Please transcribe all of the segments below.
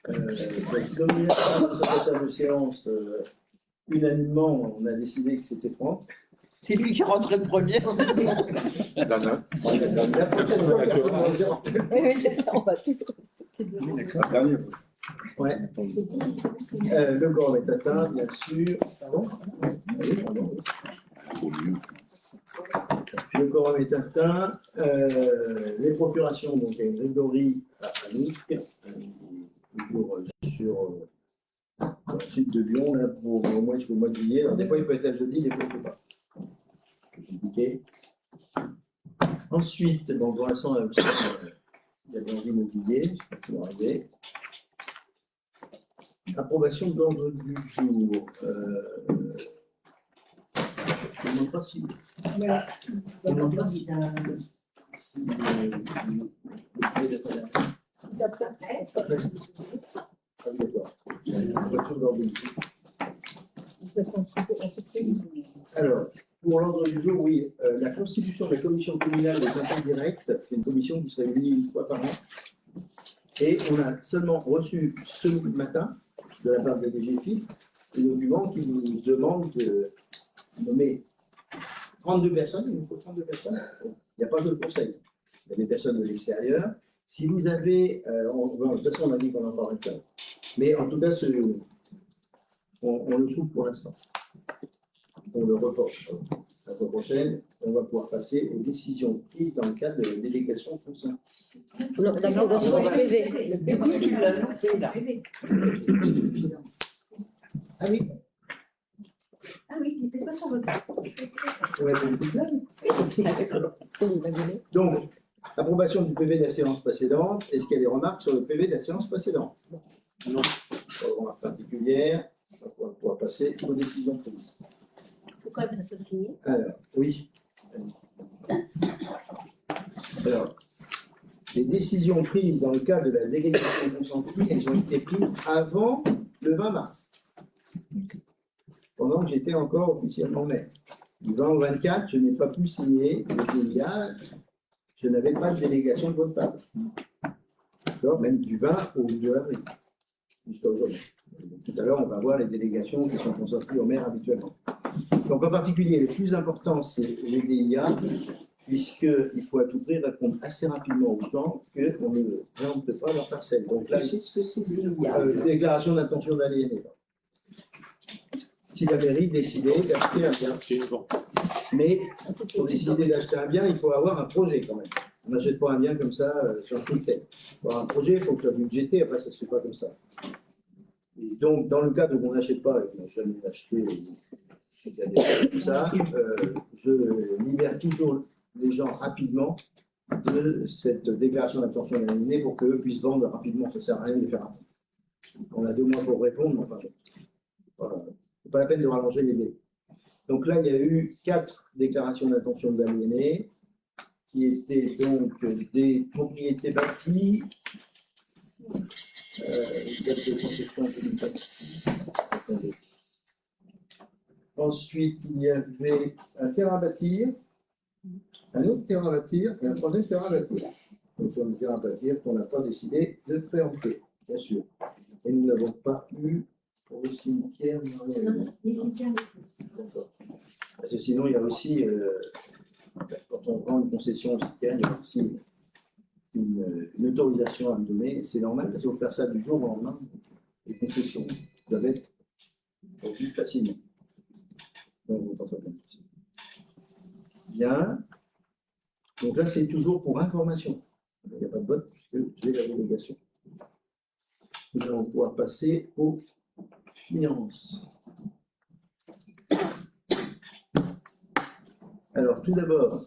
Comme il y a un secrétaire de séance, unanimement, on a décidé que c'était Franck. C'est lui qui rentrait le premier. La prochaine fois, personne ne va dire en tête. Oui, c'est ça, on va tous. Ouais. Le corps est atteint, bien sûr. Pardon. Oui, pardon. Le quorum est atteint. Les procurations, donc Grégory à Annick, toujours sur le sud de Lyon, là, pour au moins jusqu'au mois de juillet. Alors, des fois, il peut être à jeudi, des fois, il ne peut pas. C'est compliqué. Ensuite, bon, pour l'instant, il y avait envie d'oublier, je ne sais pas qui va arriver. Approbation de l'ordre du jour. Je ne demande pas si. Voilà. Je ne demande pas si. Alors, pour l'ordre du jour, oui, la constitution de la commission communale des impôts directs, c'est une commission qui se réunit une fois par an. Et on a seulement reçu ce matin, de la part de DGFIP, des documents qui nous demandent de nommer 32 personnes. Il nous faut 32 personnes. Il n'y a pas que le conseil. Il y a des personnes de l'extérieur. Si vous avez. De toute façon, on a dit qu'on en parlerait pas. Mais en tout cas, on le trouve pour l'instant. On le reporte. La fois prochaine, on va pouvoir passer aux décisions prises dans le cadre de la délégation consent. Non, la délégation du PV. Le PV, tu l'as annoncé là. Ah oui. Ah oui, il n'était pas sur votre Donc, approbation du PV de la séance précédente. Est-ce qu'il y a des remarques sur le PV de la séance précédente? Non. Pas de remarques particulières. On va pouvoir passer aux décisions prises. Pourquoi ça soit signé? Alors, oui. Alors, les décisions prises dans le cadre de la délégation consentie, elles ont été prises avant le 20 mars. Pendant que j'étais encore officiellement maire. Du 20 au 24, je n'ai pas pu signer le DIA, je n'avais pas de délégation de votre part. D'accord. Même du 20 au 2 avril, jusqu'à aujourd'hui. Tout à l'heure, on va voir les délégations qui sont consenties au maire habituellement. Donc en particulier, le plus important, c'est les DIA, puisqu'il faut à tout prix répondre assez rapidement aux gens qu'on ne préempte pas leur parcelle. Donc là, C'est ce que c'est DIA. déclaration d'intention d'aliéner. Si la mairie décidait d'acheter un bien, mais pour décider d'acheter un bien, il faut avoir un projet quand même. On n'achète pas un bien comme ça sur tout le thème. Pour avoir un projet, il faut que le budgété, après ça ne se fait pas comme ça. Et donc, dans le cas où on n'achète pas, et qu'on n'a jamais acheté, comme ça, je libère toujours les gens rapidement de cette déclaration d'intention d'aliéner pour qu'eux puissent vendre rapidement. Ça ne sert à rien de les faire attendre. On a 2 mois pour répondre, mais enfin, voilà. C'est pas la peine de rallonger les délais. Donc là, il y a eu 4 déclarations d'intention d'aliéner qui étaient donc des propriétés bâties, ensuite, il y avait un terrain à bâtir, un autre terrain à bâtir et un troisième terrain à bâtir. Donc, sur le terrain à bâtir qu'on n'a pas décidé de préempter, bien sûr. Et nous n'avons pas eu pour le cimetière. Les cimetières, D'accord. Parce que sinon, il y a aussi, quand on prend une concession au cimetière, il y a aussi une autorisation à me donner. C'est normal parce qu'il faut faire ça du jour au lendemain. Les concessions doivent être revues facilement. Donc, vous pensez bien. Bien. Donc là, c'est toujours pour information. Il n'y a pas de vote puisque j'ai la délégation. Nous allons pouvoir passer aux finances. Alors, tout d'abord,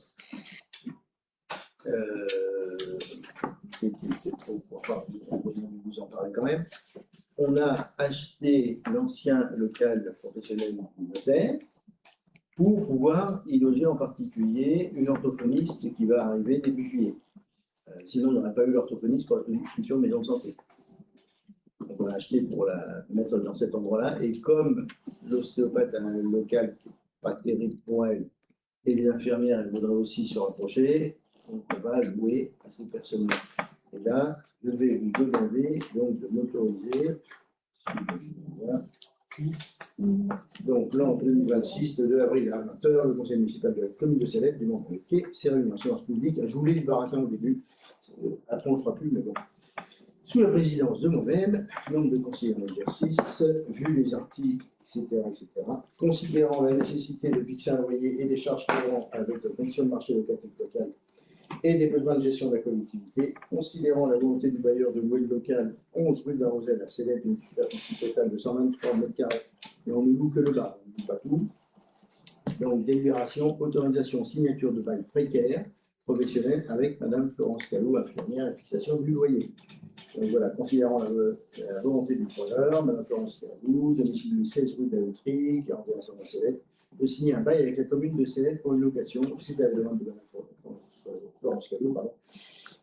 vous en parlez quand même, on a acheté l'ancien local professionnel du notaire pour pouvoir y loger en particulier une orthophoniste qui va arriver début juillet. Sinon, on n'aurait pas eu l'orthophoniste pour la future maison de santé. Donc, on a acheté pour la mettre dans cet endroit-là. Et comme l'ostéopathe a un local qui n'est pas terrible pour elle, et les infirmières, elles voudraient aussi se rapprocher, donc on va louer à ces personnes-là. Et là, je vais vous demander donc de m'autoriser. Voilà. Donc, l'an 2026, le 2 avril à 20h, le conseil municipal de la commune de Célèbes du Mont Quai s'est réuni en séance publique. Je voulais le baratin au début, après on ne le fera plus, mais bon. Sous la présidence de moi-même, nombre de conseillers en exercice, vu les articles, etc., considérant la nécessité de fixer un loyer et des charges courants avec la fonction de marché locatif local et des besoins de gestion de la collectivité, considérant la volonté du bailleur de louer le local 11 rue de la Roselle à Célèbes d'une superficie totale de 123 mètres carrés, et on ne loue que le bas, on ne loue pas tout. Donc, délibération, autorisation, signature de bail précaire, professionnel avec Madame Florence Callot, infirmière, et fixation du loyer. Donc voilà, considérant la volonté du preneur, Madame Florence Callot, domicile 16 rue de la Loterie, 41 120 Célèbes, de signer un bail avec la commune de Célèbes pour une location, c'est à la demande de Madame Florence Callot, pardon.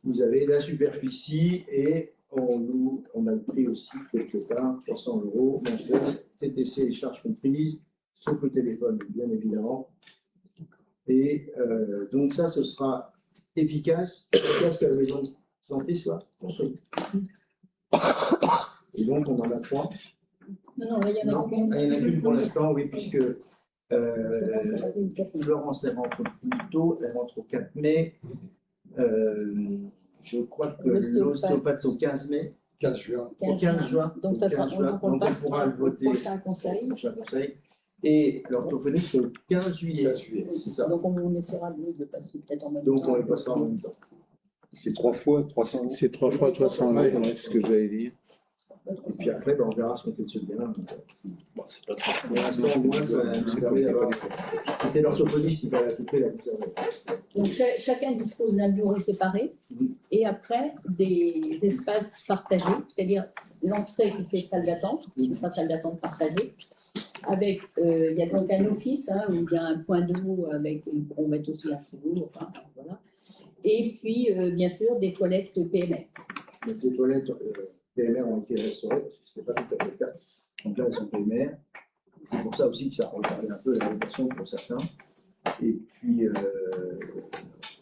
Vous avez la superficie et on a pris aussi quelque part 300 € mensuels, TTC et charges comprises, sauf le téléphone, bien évidemment. Et donc ça, ce sera efficace que la maison de santé soit construite. Et donc, on en a 3. Non, il y en a Non, il n'y en a qu'une pour l'instant, oui, puisque Florence, elle rentre plus tôt, elle rentre au 4 mai. Je crois que l'ostéopathe, c'est au 15 mai. 15 juin. Au 15 juin. Donc, ça sera, on elle pourra le voter au prochain conseil. prochain conseil. Et l'orthophoniste, c'est au 15 juillet. 15 juillet. C'est ça. Donc, on essaiera de passer peut-être en même Donc, temps. on les passera en même temps. C'est 3 fois 300 €. C'est 3 fois 300 €, ouais, c'est ce que j'allais dire. Et puis après, on verra ce qu'on fait de ce bien. Bon, c'est pas trop. Pour l'instant, au moins, ça nous permet d'avoir. C'était l'orthophoniste qui va la couper, la conserver. Donc, chacun dispose d'un bureau séparé et après des espaces partagés, c'est-à-dire l'entrée qui fait salle d'attente, qui sera salle d'attente partagée. Avec, il y a donc un office où il y a un point d'eau avec, ils pourront mettre aussi un frigo, enfin, voilà. Et puis, bien sûr, des toilettes PMR. Donc, les toilettes PMR ont été restaurées parce que ce n'était pas tout à fait le cas. Donc là, elles sont PMR. C'est pour ça aussi que ça a retardé un peu la location pour certains. Et puis,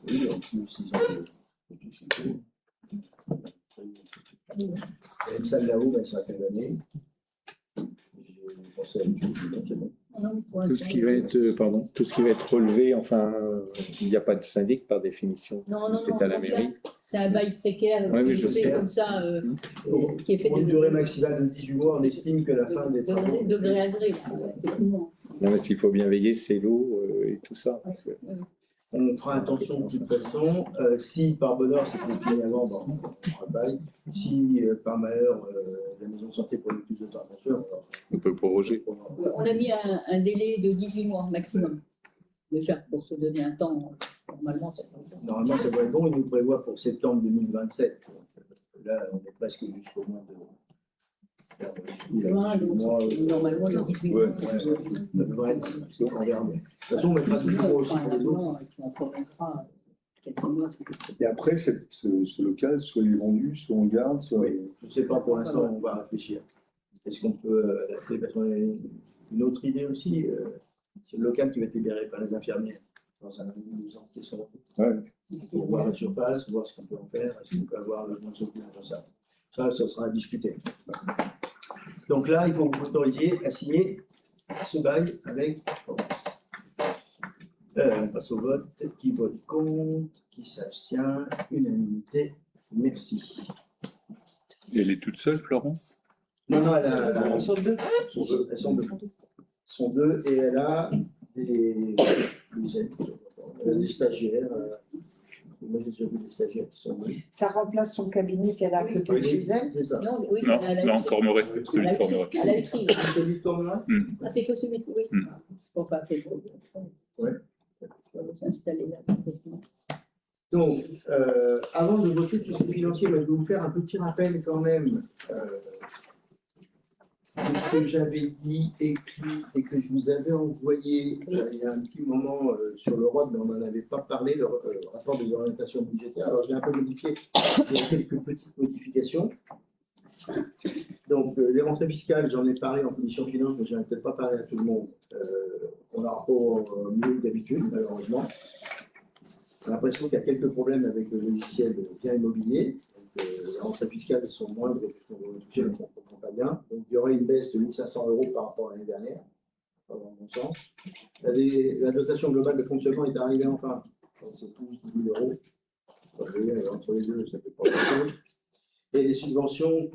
oui, en plus, ils ont il y a une salle là-haut, elle sera condamnée. J'ai pensé à une chose, donc c'est bon. Tout ce qui va être, tout ce qui va être relevé, enfin, il n'y a pas de syndic par définition. Non, non, C'est non, à la donc mairie. c'est un bail précaire Oui, qui je est fait sais. comme ça, qui est fait Pour une durée maximale de 18 mois, on estime que la fin des travaux. de gré à gré, effectivement. Non, mais s'il faut bien veiller, c'est l'eau et tout ça. Parce que- On fera attention de toute façon. Si par bonheur c'était fini avant, bon, on travaille. Si par malheur la maison de santé produit plus de temps, bien sûr, On peut proroger. On a mis un délai de 18 mois maximum, déjà, pour se donner un temps. Normalement, c'est comme ça. normalement ça doit être bon. Il nous prévoit pour septembre 2027. Donc, là, on est presque jusqu'au mois de. Juin, donc, normalement, les 18 mois. Ouais, ça devrait être. On verra bien. De toute façon, on mettra toujours aussi Enfin, pour les autres. et puis on prolongera quelques mois. Et après, ce local, soit il est vendu, soit on garde, soit. Oui, je ne sais pas pour l'instant, on va réfléchir. Est-ce qu'on peut adapter? Parce qu'on a une autre idée aussi, c'est le local qui va être libéré par les infirmières dans un an ou 2 ans qui sont Ouais. pour voir la surface, voir ce qu'on peut en faire, est-ce qu'on peut avoir le logement social dans ça. Ça sera à discuter. Donc là, il faut que vous autorisiez à signer ce bail avec Florence. On passe au vote. Qui vote contre? Qui s'abstient? Unanimité. Merci. Et elle est toute seule, Florence? Non, elle Ils sont deux. elles sont deux et elle a des stagiaires. Moi, j'ai déjà vu des stagiaires qui sont deux. Ça remplace son cabinet qu'elle a à côté de chez elle. C'est ça. Non, oui, Non, elle a non, eu- Cormeret, celui elle a de Cormeret. eu- elle a eu tri. Celui de Cormeret? Ah, c'est toi celui oui. Mm. Faut pas faire. Ouais. On va s'installer là. complètement. Donc, avant de voter tout ce qui est financier, moi, je vais vous faire un petit rappel quand même de ce que j'avais dit, écrit et que je vous avais envoyé il y a un petit moment sur l'Europe, mais on n'en avait pas parlé, le rapport des orientations budgétaires. Alors, j'ai un peu modifié, il y a quelques petites modifications. Donc, les rentrées fiscales, j'en ai parlé en commission finance, mais je n'en ai peut-être pas parlé à tout le monde. On n'aura pas mieux que d'habitude, malheureusement. J'ai l'impression qu'il y a quelques problèmes avec le logiciel bien immobilier. Donc, les rentrées fiscales sont moindres puisqu'on va toucher, donc on ne comprend pas bien. Donc il y aurait une baisse de 1 500 € par rapport à l'année dernière, pas dans le bon sens. La dotation globale de fonctionnement est arrivée enfin, c'est tous 10 000 €. Vous voyez, entre les deux, ça fait pas grand-chose. Et les subventions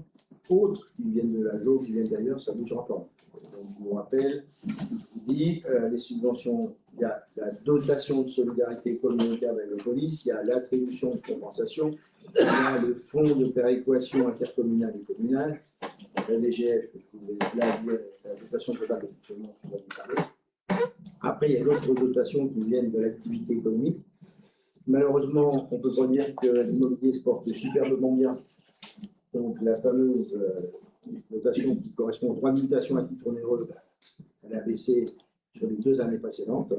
autres qui viennent de la GO, qui viennent d'ailleurs, ça bouge encore. Donc, je vous rappelle, je vous dis, les subventions, il y a la dotation de solidarité communautaire avec la police, il y a l'attribution de compensation, il y a le fonds de péréquation intercommunale et communale, la DGF, la dotation totale de fonctionnement, je vous parler. Après, il y a d'autres dotations qui viennent de l'activité économique. Malheureusement, on ne peut pas dire que l'immobilier se porte superbement bien. Donc, la fameuse dotation qui correspond aux droits d'habitation à titre onéreux, elle a baissé sur les 2 années précédentes.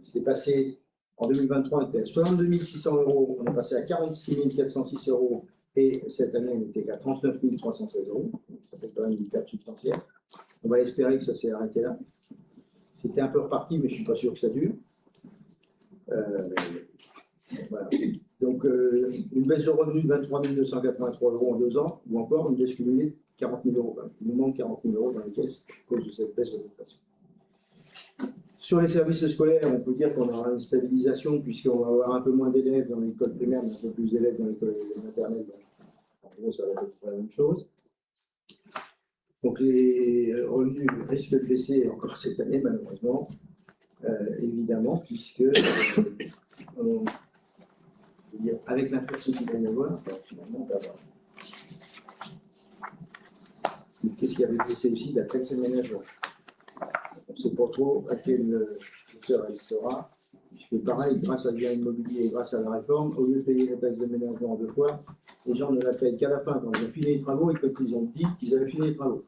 C'est passé en 2023, on était à 62 600 €, on est passé à 46 406 € et cette année, on n'était qu'à 39 316 €. Donc, ça fait quand même une perte substantielle. On va espérer que ça s'est arrêté là. C'était un peu reparti, mais je ne suis pas sûr que ça dure. Voilà. Donc, une baisse de revenus de 23 283 € en 2 ans, ou encore une baisse cumulée de 40 000 €. Il nous manque 40 000 € dans les caisses à cause de cette baisse de dotation. Sur les services scolaires, on peut dire qu'on aura une stabilisation, puisqu'on va avoir un peu moins d'élèves dans l'école primaire, mais un peu plus d'élèves dans l'école maternelle. En gros, ça va être la même chose. Donc, les revenus risquent de baisser encore cette année, malheureusement, évidemment, puisque avec l'inflation qu'il va y avoir, finalement, on va avoir. Qu'est-ce qui avait baissé aussi? La taxe d'aménagement. On ne sait pas trop à quelle hauteur elle sera, puisque pareil, grâce à bien immobilier et grâce à la réforme, au lieu de payer la taxe d'aménagement en 2 fois, les gens ne la payent qu'à la fin, quand ils ont fini les travaux et quand ils ont dit qu'ils avaient fini les travaux.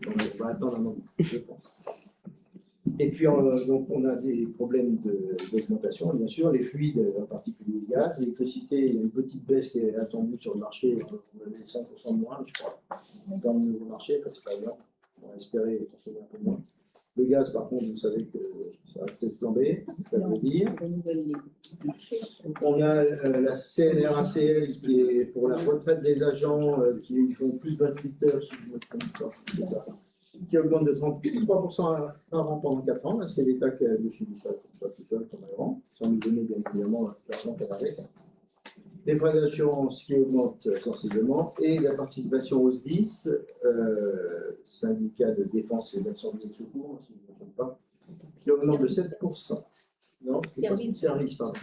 Donc on va attendre un moment, je pense. Et puis, donc, on a des problèmes d'augmentation, bien sûr, les fluides, en particulier le gaz, l'électricité, il y a une petite baisse qui est attendue sur le marché, on avait 5% de moins, je crois, dans le nouveau marché, parce que c'est pas bien, on va espérer consommer un peu moins. Le gaz, par contre, vous savez que ça va peut-être flamber, ça veut dire. On a la CNRACL qui est pour la retraite des agents qui font plus de 28 heures, si je ne me trompe pas, c'est ça, qui augmente de 33% par an pendant 4 ans. C'est l'État qui a décidé ça, pas tout seul comme avant, sans nous donner bien évidemment l'argent qu'elle avait. Les frais d'assurance qui augmentent sensiblement et la participation au SDIS, syndicat de défense et d'incendie et de secours, si je ne me trompe pas, qui augmente de 7%. Non, service, pardon.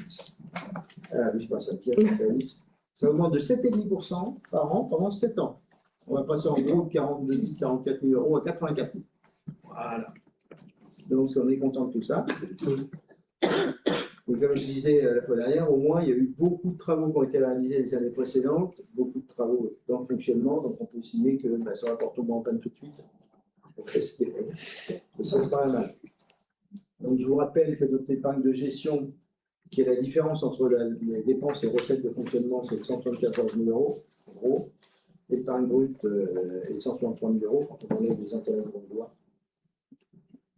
Ah oui, je passe à Pierre, service. Ça augmente de 7,5% par an pendant 7 ans. On va passer en gros de 42 44 000 € à 84 000. Voilà. Donc, on est content de tout ça. Et comme je disais la fois dernière, au moins, il y a eu beaucoup de travaux qui ont été réalisés les années précédentes, beaucoup de travaux dans le fonctionnement, donc on peut estimer que ça va pas tomber en panne tout de suite. Donc, espérer. Ce serait pas mal. Donc, je vous rappelle que notre épargne de gestion, qui est la différence entre les dépenses et recettes de fonctionnement, c'est 174 000 €, en gros. L'épargne brute est 163 000 € quand on enlève les intérêts de loi.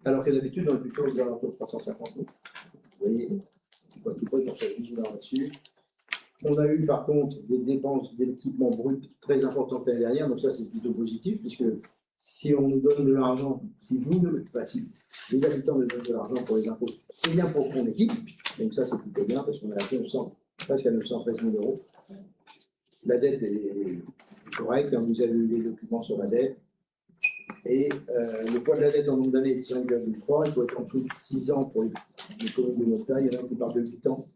Alors que d'habitude, on est plutôt aux alentours de 350 000. Vous voyez, on va tout près qu'on soit vigilant là-dessus. On a eu par contre des dépenses d'équipement brut très importantes l'année dernière, donc ça c'est plutôt positif, puisque si on nous donne de l'argent, si les habitants nous donnent de l'argent pour les impôts, c'est bien pour qu'on équipe, donc ça c'est plutôt bien, parce qu'on a presque à 913 000 €. La dette est correcte, vous avez eu les documents sur la dette. Et le poids de la dette en nombre d'années est 5,3. Il faut être en dessous de 6 ans pour les communes de notre taille. Il y en a qui parlent de 8 ans.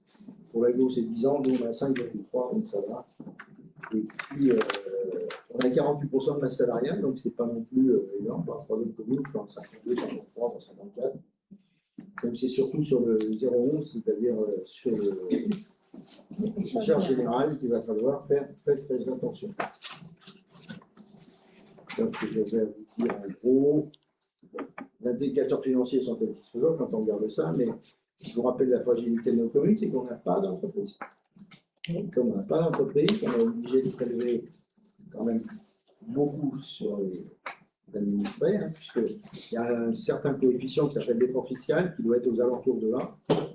Pour la GO, c'est 10 ans. Nous, on a 5,3, donc ça va. Et puis, on a 48% de masse salariale, donc ce n'est pas non plus énorme par rapport à d'autres communes qui ont 52, 53, 54. Donc, c'est surtout sur le 0,11, c'est-à-dire sur le charge générale qu'il va falloir faire très, très attention. Donc, je vais vous dire en gros, les indicateurs financiers sont satisfaisants quand on regarde ça, mais je vous rappelle la fragilité de nos communes, c'est qu'on n'a pas d'entreprise. Comme on n'a pas d'entreprise, on est obligé de prélever quand même beaucoup sur les administrés, puisqu'il y a un certain coefficient qui s'appelle l'effort fiscal qui doit être aux alentours de 1.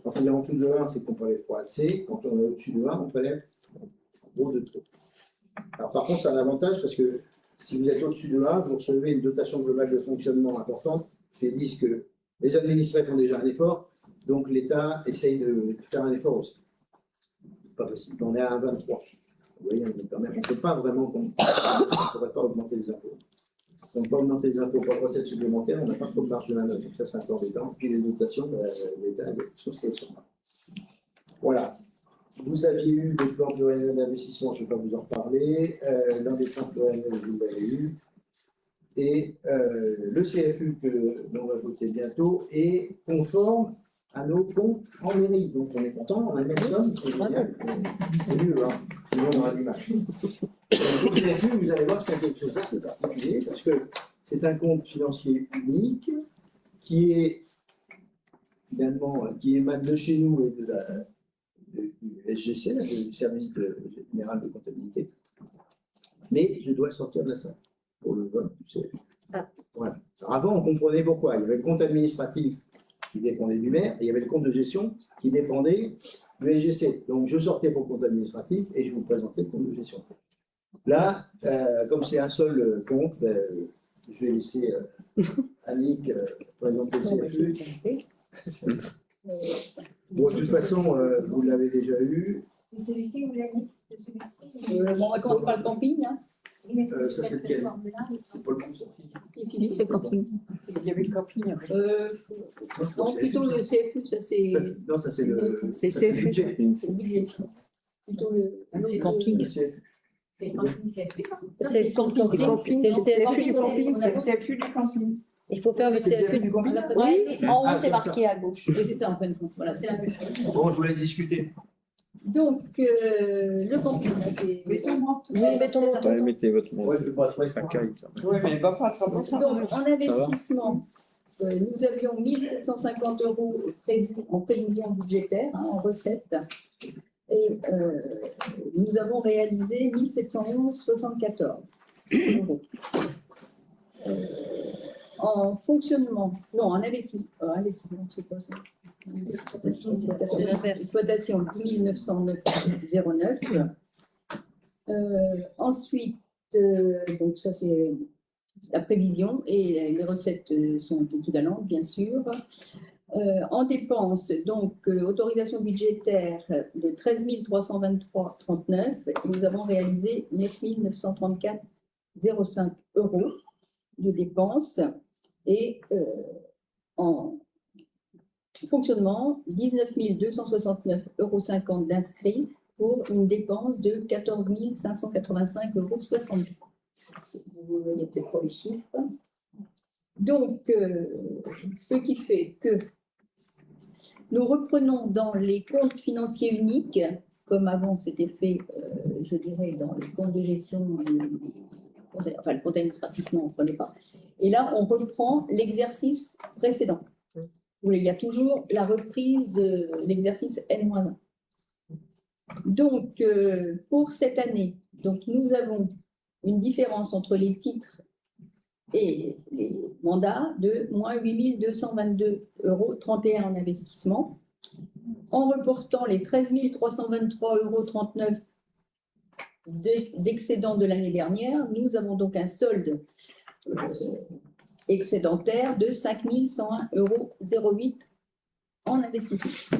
Quand on est en dessous de 1, c'est qu'on prélève pas assez. Quand on est au-dessus de 1, on prélève en gros de trop. Alors, par contre, c'est un avantage parce que si vous êtes au-dessus de 1, vous recevez une dotation globale de fonctionnement importante qui disent que les administrés font déjà un effort, donc l'État essaye de faire un effort aussi. C'est pas possible. On est à 1,23. Vous voyez, on est quand même, on ne peut pas vraiment, on ne pourrait pas augmenter les impôts. Donc, pas augmenter les impôts, pas de recettes supplémentaires, on n'a pas trop de marge de manœuvre. Donc, ça, c'est un peu embêtant. Puis les dotations, l'État est sur ce question. Voilà. Vous aviez eu des plans pluriannuels d'investissement, je ne vais pas vous en reparler. L'un des plans pluriannuels, vous l'avez eu. Et le CFU que l'on va voter bientôt est conforme à nos comptes en mairie. Donc on est content, on a le même somme, c'est génial. C'est mieux, hein. Sinon on aura du mal. Donc, le CFU, vous allez voir, c'est quelque chose d'assez particulier parce que c'est un compte financier unique qui est finalement, qui émane de chez nous et du SGC, le service général de comptabilité. Mais je dois sortir de la salle pour le vote du CFU. Voilà. Alors avant, on comprenait pourquoi. Il y avait le compte administratif qui dépendait du maire et il y avait le compte de gestion qui dépendait du SGC. Donc, je sortais pour le compte administratif et je vous présentais le compte de gestion. Là, comme c'est un seul compte, je vais laisser Annick présenter le CFU. Bon, de toute façon, vous l'avez déjà eu. C'est celui-ci, vous l'avez dit? C'est celui-ci. Bon, on commence par le camping. Hein. Oui, mais ça, c'est cette lequel? réforme-là, C'est pas le bon sorti. Ici, c'est le camping. Il y avait le camping. après. Non, plutôt le CFU, ça c'est Non, ça c'est le C'est ça, le CFU. budget. le budget. Plutôt le camping. Le CFU. c'est le camping, c'est plus ça. C'est le camping. C'est le camping, C'est le c'est le CFU CFU du camping. C'est le CFU du camping. Il faut faire le C'est le CFU du camping. Oui, en haut, Ah, c'est comme ça. marqué à gauche. Oui, c'est ça, en fin de compte. Voilà, c'est la même chose. Bon, je vous laisse discuter. Donc, le camping, c'est. Ouais, mettez votre mot. Ouais, je vais pas se Ça caille, ça. Oui, mais il va pas attraper ça. Donc, en investissement, nous avions 1 750 € prévus en prévision budgétaire, hein, en recettes. Et nous avons réalisé 1711,74 €. En fonctionnement, non, en investissement, c'est quoi ça? Exploitation 10 909,09. Ensuite, donc ça c'est la prévision et les recettes sont équivalentes, bien sûr. En dépenses, donc autorisation budgétaire de 13 323,39 et nous avons réalisé 9 934,05 € de dépenses et en fonctionnement 19 269,50 € d'inscrits pour une dépense de 14 585,60 €. Vous voyez peut-être pas les chiffres. Donc, ce qui fait que nous reprenons dans les comptes financiers uniques, comme avant c'était fait, je dirais, dans les comptes de gestion, enfin le compte administratif, non, on ne prenait pas. Et là, on reprend l'exercice précédent. Il y a toujours la reprise de l'exercice N-1. Donc, pour cette année, donc, nous avons une différence entre les titres et les mandats de moins 8 222,31 € en investissement. En reportant les 13 323,39 € d'excédent de l'année dernière, nous avons donc un solde excédentaire de 5 101,08 € en investissement.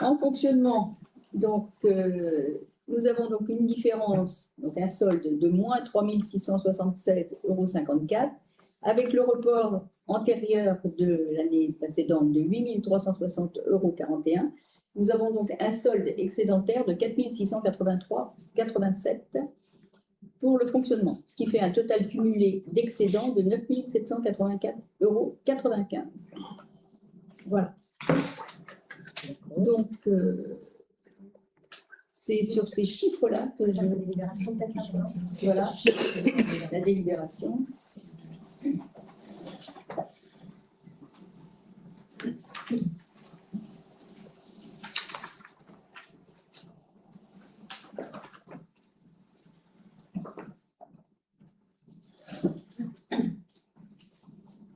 En fonctionnement, donc, nous avons donc une différence, donc un solde de moins 3 676,54 € avec le report antérieur de l'année précédente de 8 360,41 €. Nous avons donc un solde excédentaire de 4 683,87 € pour le fonctionnement, ce qui fait un total cumulé d'excédent de 9 784,95 €. Voilà. Donc, c'est sur ces chiffres-là que je... La délibération, peut-être. Voilà, la délibération.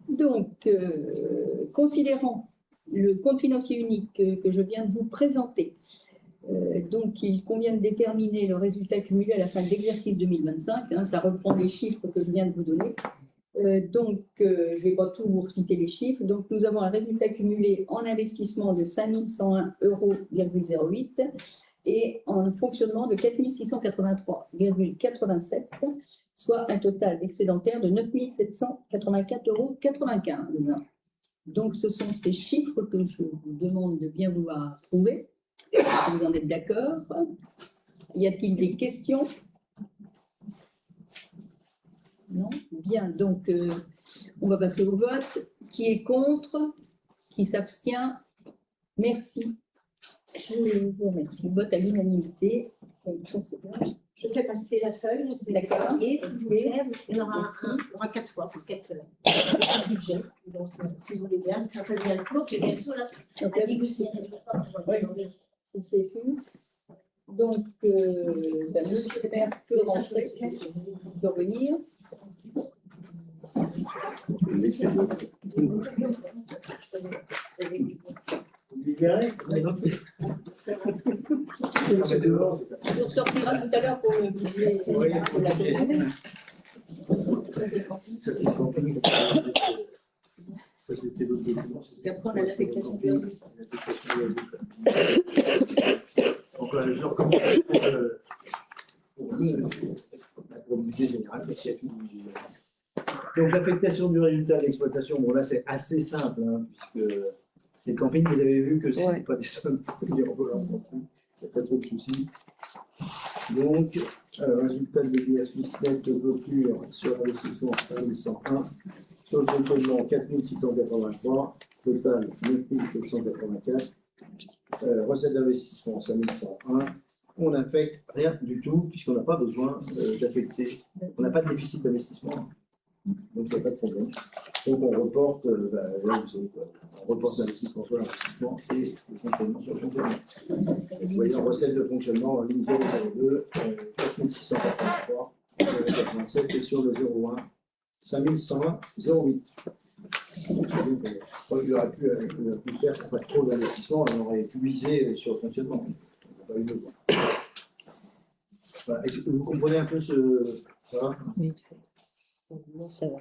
Donc, considérant le compte financier unique que je viens de vous présenter, Donc, il convient de déterminer le résultat cumulé à la fin de l'exercice 2025. Hein, ça reprend les chiffres que je viens de vous donner. Je ne vais pas tout vous reciter les chiffres. Donc, nous avons un résultat cumulé en investissement de 5 101,08 € et en fonctionnement de 4 683,87 €, soit un total d'excédentaire de 9 784,95 €. Donc, ce sont ces chiffres que je vous demande de bien vouloir approuver. Si vous en êtes d'accord. Y a-t-il des questions? Non? Bien, donc on va passer au vote. Qui est contre? Qui s'abstient? Merci. Je vous remercie. Vote à l'unanimité. Je fais passer la feuille. Vous allez D'accord. signer, s'il vous plaît. Il y en aura 4 fois pour 4 budgets. Donc, si vous voulez bien, ça fait bien le cours. J'ai bientôt là. Donc, la négocier. c'est fait. Donc, monsieur le maire peut rentrer, peut revenir. Libéré. Il ressortira tout à l'heure pour le budget de la commune. Ça, c'est camping. Ça, c'était l'autre document. Et après, on a l'affectation du résultat. Donc, je recommence pour le budget général. Donc, l'affectation du résultat d'exploitation, bon, là, c'est assez simple, hein, puisque c'est le camping, vous avez vu que ce n'est pas des sommes mirobolantes non plus. Il n'y a pas trop de soucis. Donc, résultat de l'exercice net de clôture sur l'investissement 5101, sur le fonctionnement 4683, total 9784, recette d'investissement 5101. On n'affecte rien du tout, puisqu'on n'a pas besoin d'affecter. On n'a pas de déficit d'investissement. Donc, il n'y a pas de problème. Donc, on reporte, là, vous savez quoi, on reporte l'investissement sur l'investissement et le fonctionnement sur le fonctionnement. Vous voyez, en recette de fonctionnement, en ligne 002, 4683, 87 et sur le 01, 5101,08. Donc, je crois qu'il aurait pu faire qu'on fasse trop d'investissement, on aurait épuisé sur le fonctionnement. On n'a pas eu besoin. Voilà. Est-ce que vous comprenez un peu ce. Ça va? Oui. Bon, ça va.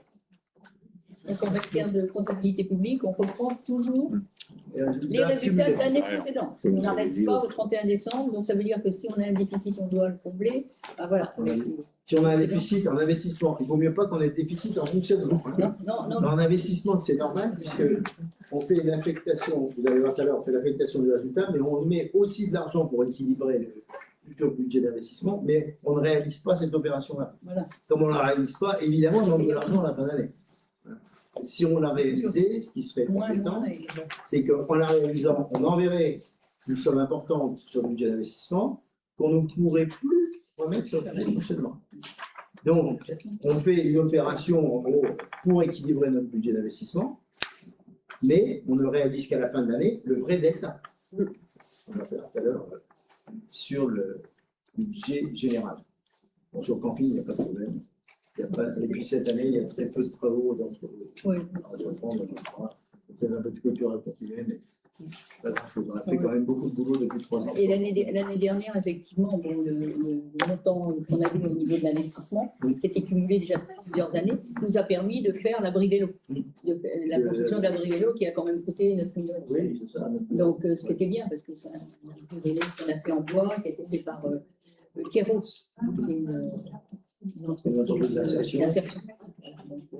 Donc, en matière de comptabilité publique, on reprend toujours les résultats de l'année précédente. On n'arrête pas au 31 décembre, donc ça veut dire que si on a un déficit, on doit le combler. Ben voilà. Si on a un déficit en investissement, il ne vaut mieux pas qu'on ait un déficit en fonctionnement. Non. En investissement, c'est normal, puisque on fait une affectation, vous allez voir tout à l'heure, on fait l'affectation du résultat, mais on met aussi de l'argent pour équilibrer le futur budget d'investissement, mais on ne réalise pas cette opération-là. Voilà. Comme on ne la réalise pas, évidemment, on manque de l'argent à la fin d'année. Si on l'a réalisé, ce qui serait compétent, c'est qu'en la réalisant, on enverrait une somme importante sur le budget d'investissement qu'on ne pourrait plus remettre sur le budget de fonctionnement. Donc, on fait une opération, en gros, pour équilibrer notre budget d'investissement, mais on ne réalise qu'à la fin de l'année le vrai delta. On va faire tout à l'heure sur le budget général. Bon, sur le camping, il n'y a pas de problème. Il y a pas, et puis cette année, il y a très peu de travaux. Donc, Oui. on va reprendre, peut-être un peu de clôture à continuer, mais pas grand-chose. On a fait quand même beaucoup de boulot depuis 3 ans. Et l'année dernière, effectivement, bon, le montant qu'on avait au niveau de l'investissement, qui était cumulé déjà depuis plusieurs années, nous a permis de faire l'abri vélo. La construction de l'abri vélo qui a quand même coûté 9 millions d'euros. Oui, c'est ça. Donc, ce qui était bien, parce que c'est un vélo qu'on a fait en bois, qui a été fait par Kéros. C'est une entreprise d'insertion.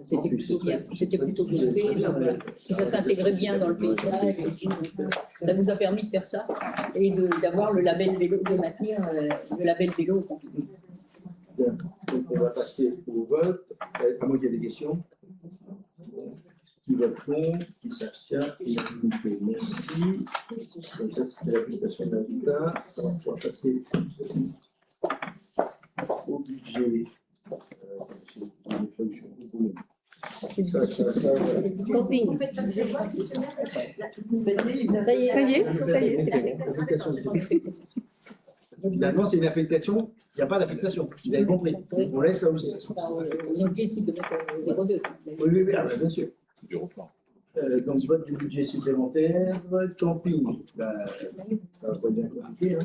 C'était plutôt bien. C'était plutôt bien fait. Donc, voilà. Et ça s'intégrait bien dans le paysage. Et tout, donc, ça nous a permis de faire ça et d'avoir le label vélo, de maintenir le label vélo au camping. Bien. Donc, on va passer au vote. À moins qu'il y ait des questions. Bon. Qui vote contre, qui s'abstient, merci. Donc ça, c'était l'application de l'habitat. On va passer au budget. Camping. Vous faites passer quoi, Finalement, c'est une affectation, il n'y a pas d'affectation. Vous avez compris. On laisse là où c'est. L'objectif de mettre 0,2. Oui, bien sûr. Du replan. Donc, vote du budget supplémentaire, camping. Bah, ça va pas bien compliqué. Hein.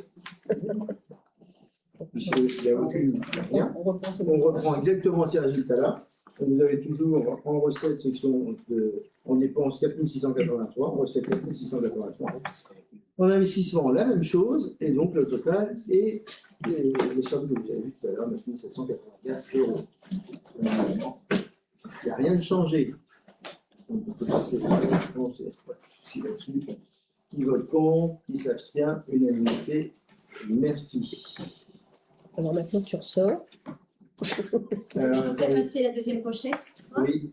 Puisqu'il n'y a aucune. Rien. On reprend ce On reprend exactement ces résultats-là. Vous avez toujours en recette section on dépense 4683, en recette 4683. En investissement, la même chose, et donc le total est les sommes que vous avez vues tout à l'heure, 9784 €. Il n'y a rien de changé. Donc, on peut passer si là-dessus. Qui vote contre, qui s'abstient, unanimité. Merci. Alors maintenant, tu ressors. Je vais passer la deuxième pochette. Oui.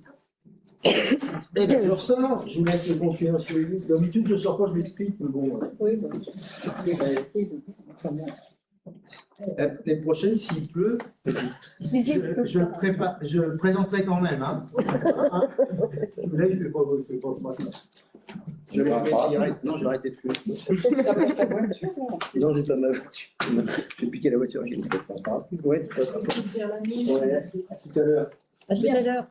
Eh bien, je ressors, je vous laisse le confidentiel. D'habitude, je ne sors pas, je m'explique, mais bon. Oui, bon. Les prochaines, s'il pleut, je le prépare, je le présenterai quand même. Hein. Là, je ne fais pas ça. Je vais fumer une cigarette. Non, j'ai arrêté de fumer. Non, j'ai pas ma voiture. J'ai piqué la voiture. J'ai dit, ouais, à tout à l'heure. À tout à l'heure.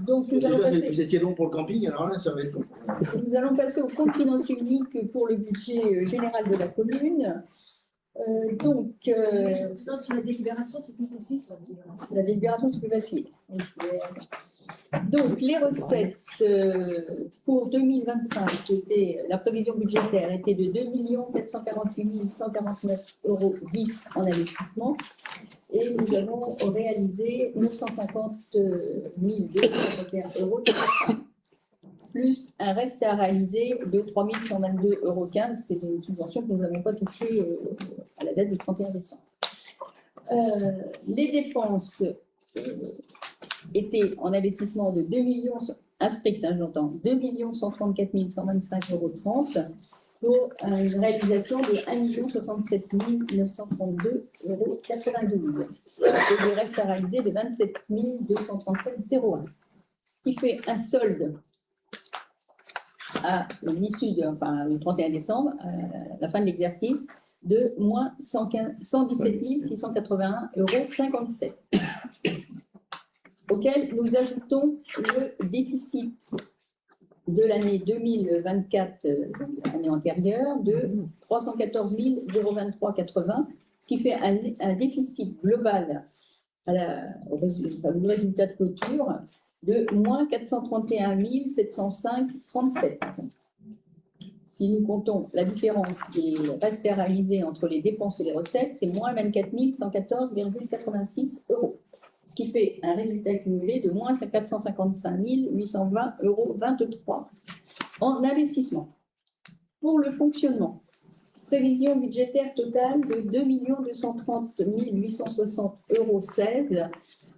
Donc, nous allons, passer, Vous étiez donc pour le camping, alors là, ça va être long. nous allons passer au compte financier unique pour le budget général de la commune. Non, sur la délibération, c'est plus facile sur la délibération. La délibération, c'est plus facile. Donc, les recettes pour 2025, la prévision budgétaire était de 2 448 149,10 € en investissement et nous avons réalisé 950 221 €, plus un reste à réaliser de 3 122,15 €. C'est une subvention que nous n'avons pas touchée à la date du 31 décembre. Les dépenses étaient en investissement de 2 millions, inscrites, hein, j'entends, 2 134 125,30 € pour une réalisation de 1 067 932,92 € et des restes à réaliser de 27 237,01 €. Ce qui fait un solde à l'issue le 31 décembre, à la fin de l'exercice, de moins 117 681,57 €, auquel nous ajoutons le déficit de l'année 2024, l'année antérieure, de 314 023,80 €, qui fait un déficit global au résultat de clôture de moins 431 705,37 €. Si nous comptons la différence des restes à réaliser entre les dépenses et les recettes, c'est moins 24 114,86 €, ce qui fait un résultat cumulé de moins 455 820,23 € en investissement. Pour le fonctionnement, prévision budgétaire totale de 2 230 860,16 €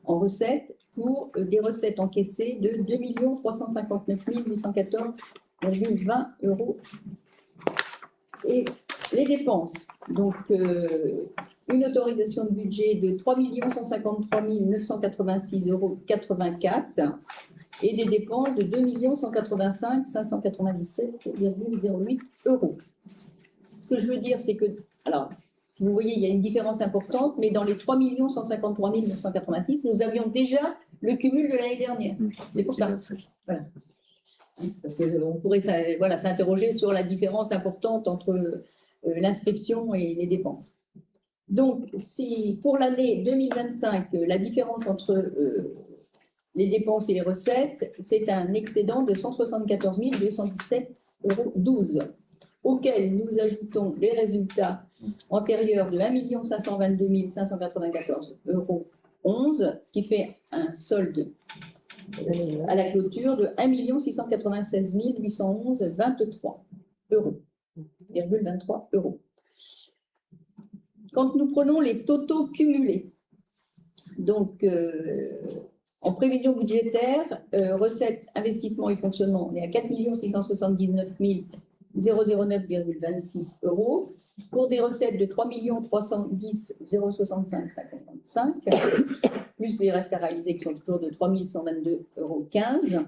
en recettes, pour des recettes encaissées de 2 359 814,20 €. Et les dépenses, donc une autorisation de budget de 3 153 986,84 € et des dépenses de 2 185 597,08 €. Ce que je veux dire, c'est que, alors, si vous voyez, il y a une différence importante, mais dans les 3 153 986, nous avions déjà le cumul de l'année dernière. C'est pour ça. Voilà. Parce qu'on pourrait s'interroger sur la différence importante entre l'inscription et les dépenses. Donc, si pour l'année 2025, la différence entre les dépenses et les recettes, c'est un excédent de 174 217,12 €, auquel nous ajoutons les résultats antérieurs de 1 522 594,11 €, ce qui fait un solde à la clôture de 1 696 811,23 €. Quand nous prenons les totaux cumulés, donc en prévision budgétaire, recettes, investissements et fonctionnement, on est à 4 679 009,26 €, pour des recettes de 3 310 065,55 €, plus les restes à réaliser qui sont toujours de 3 122,15 €.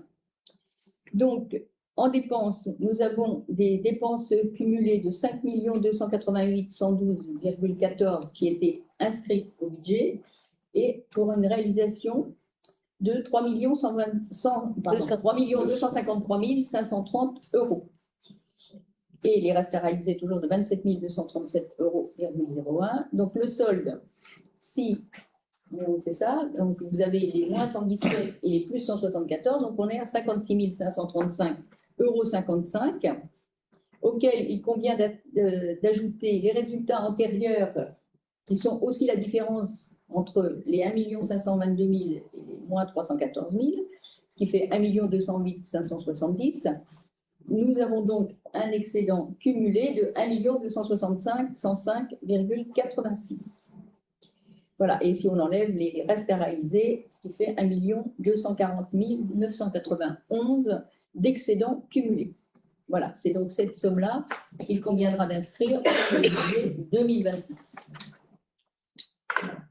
Donc, en dépenses, nous avons des dépenses cumulées de 5 288 112,14 € qui étaient inscrites au budget, et pour une réalisation de 3 253 530 €. Et les restes à réaliser toujours de 27 237,01 €. Donc le solde, si on fait ça, donc vous avez les moins 117 et les plus 174, donc on est à 56 535,55 €, auquel il convient d'ajouter les résultats antérieurs, qui sont aussi la différence entre les 1 522 000 et les moins 314 000, ce qui fait 1 208 570. Nous avons donc un excédent cumulé de 1 265 105,86. Voilà, et si on enlève les restes à réaliser, ce qui fait 1 240 991 d'excédent cumulé. Voilà, c'est donc cette somme-là qu'il conviendra d'inscrire dans le budget 2026.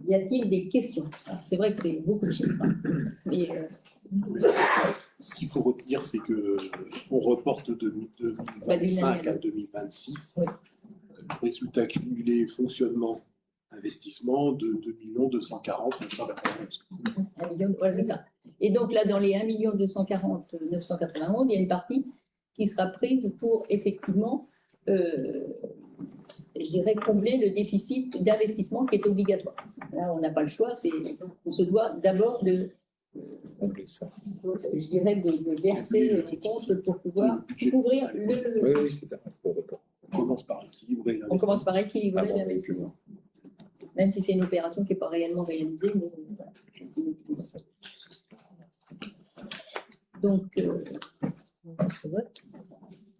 Y a-t-il des questions? C'est vrai que c'est beaucoup de chiffres, hein, mais Ce qu'il faut retenir, c'est qu'on reporte de 2025 à 2026. Oui. Résultat cumulé, fonctionnement, investissement de 2 240 991. 1 million, voilà, c'est ça. Et donc là, dans les 1 240 991, il y a une partie qui sera prise pour effectivement, je dirais, combler le déficit d'investissement qui est obligatoire. Là, on n'a pas le choix, on se doit d'abord de, je dirais, de verser le compte pour pouvoir couvrir le. Oui, c'est ça. On commence par équilibrer l'investissement. On commence par équilibrer Ah bon, l'investissement. Même si c'est une opération qui n'est pas réellement réalisée, mais voilà. Donc,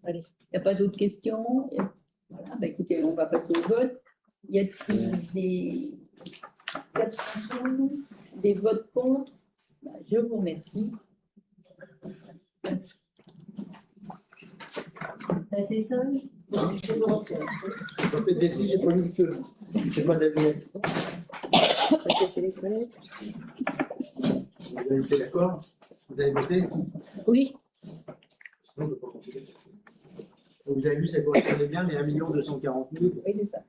allez, il n'y a pas d'autres questions? Voilà, bah écoutez, on va passer au vote. Y a-t-il des abstentions, des votes contre? Bah, je vous remercie. T'as été sage? Je vous remercie. En fait, Betty, j'ai pas mis le feu. C'est pas d'avenir. Vous avez été d'accord? Vous avez voté? Oui. Vous avez vu, ça correspondait bien les 1 240 000. Oui, c'est ça.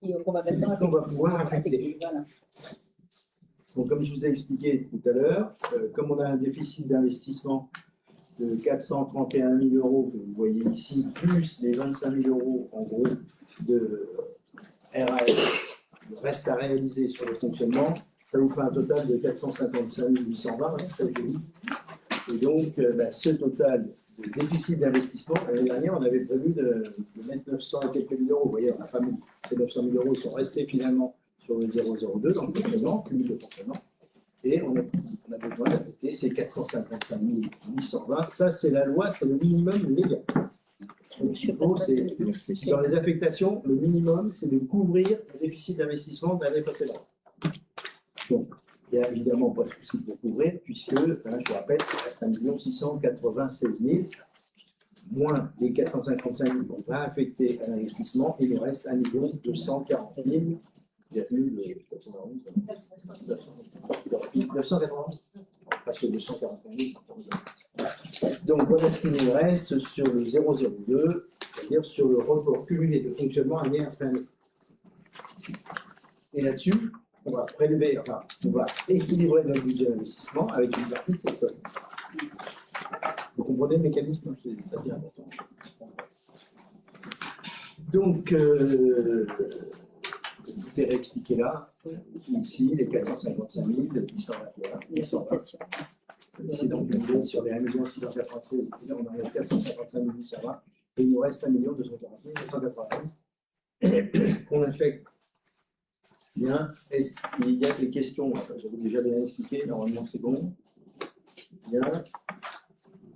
Et on va maintenant On va pouvoir affecter. Voilà. Donc, comme je vous ai expliqué tout à l'heure, comme on a un déficit d'investissement de 431 000 € que vous voyez ici, plus les 25 000 € en gros de RAS, le reste à réaliser sur le fonctionnement, ça vous fait un total de 455 820, c'est ça que j'ai dit. Et donc, ce total de déficit d'investissement, l'année dernière, on avait prévu de mettre 900 et quelques mille euros. Vous voyez, on n'a pas mis ces 900 000 €, ils sont restés finalement sur le 002 dans le fonctionnement, cumul de fonctionnement. Et on a besoin d'affecter ces 455 820. Ça, c'est la loi, c'est le minimum légal. Donc, il faut, dans les affectations, le minimum, c'est de couvrir le déficit d'investissement de l'année précédente. Donc, il n'y a évidemment pas de souci pour couvrir, puisque, je vous rappelle, il reste 1 696 000, moins les 455 000 qu'on va affecter à l'investissement, il nous reste 1 240 000. 991, parce que 240 000. Donc voilà ce qui nous reste sur le 002, c'est-à-dire sur le report cumulé de fonctionnement année après année. Et là-dessus, on va prélever, enfin, on va équilibrer notre budget d'investissement avec une partie de cette somme. Vous comprenez le mécanisme, c'est ça bien important. Donc, tout est réexpliqué là. Ici, les 455 821, 820. C'est donc sur les 1 696 000, on arrive à 455 820, et il nous reste 1 240 991 qu'on affecte. Bien, est-ce qu'il y a des questions? J'avais déjà bien expliqué, normalement c'est bon. Bien,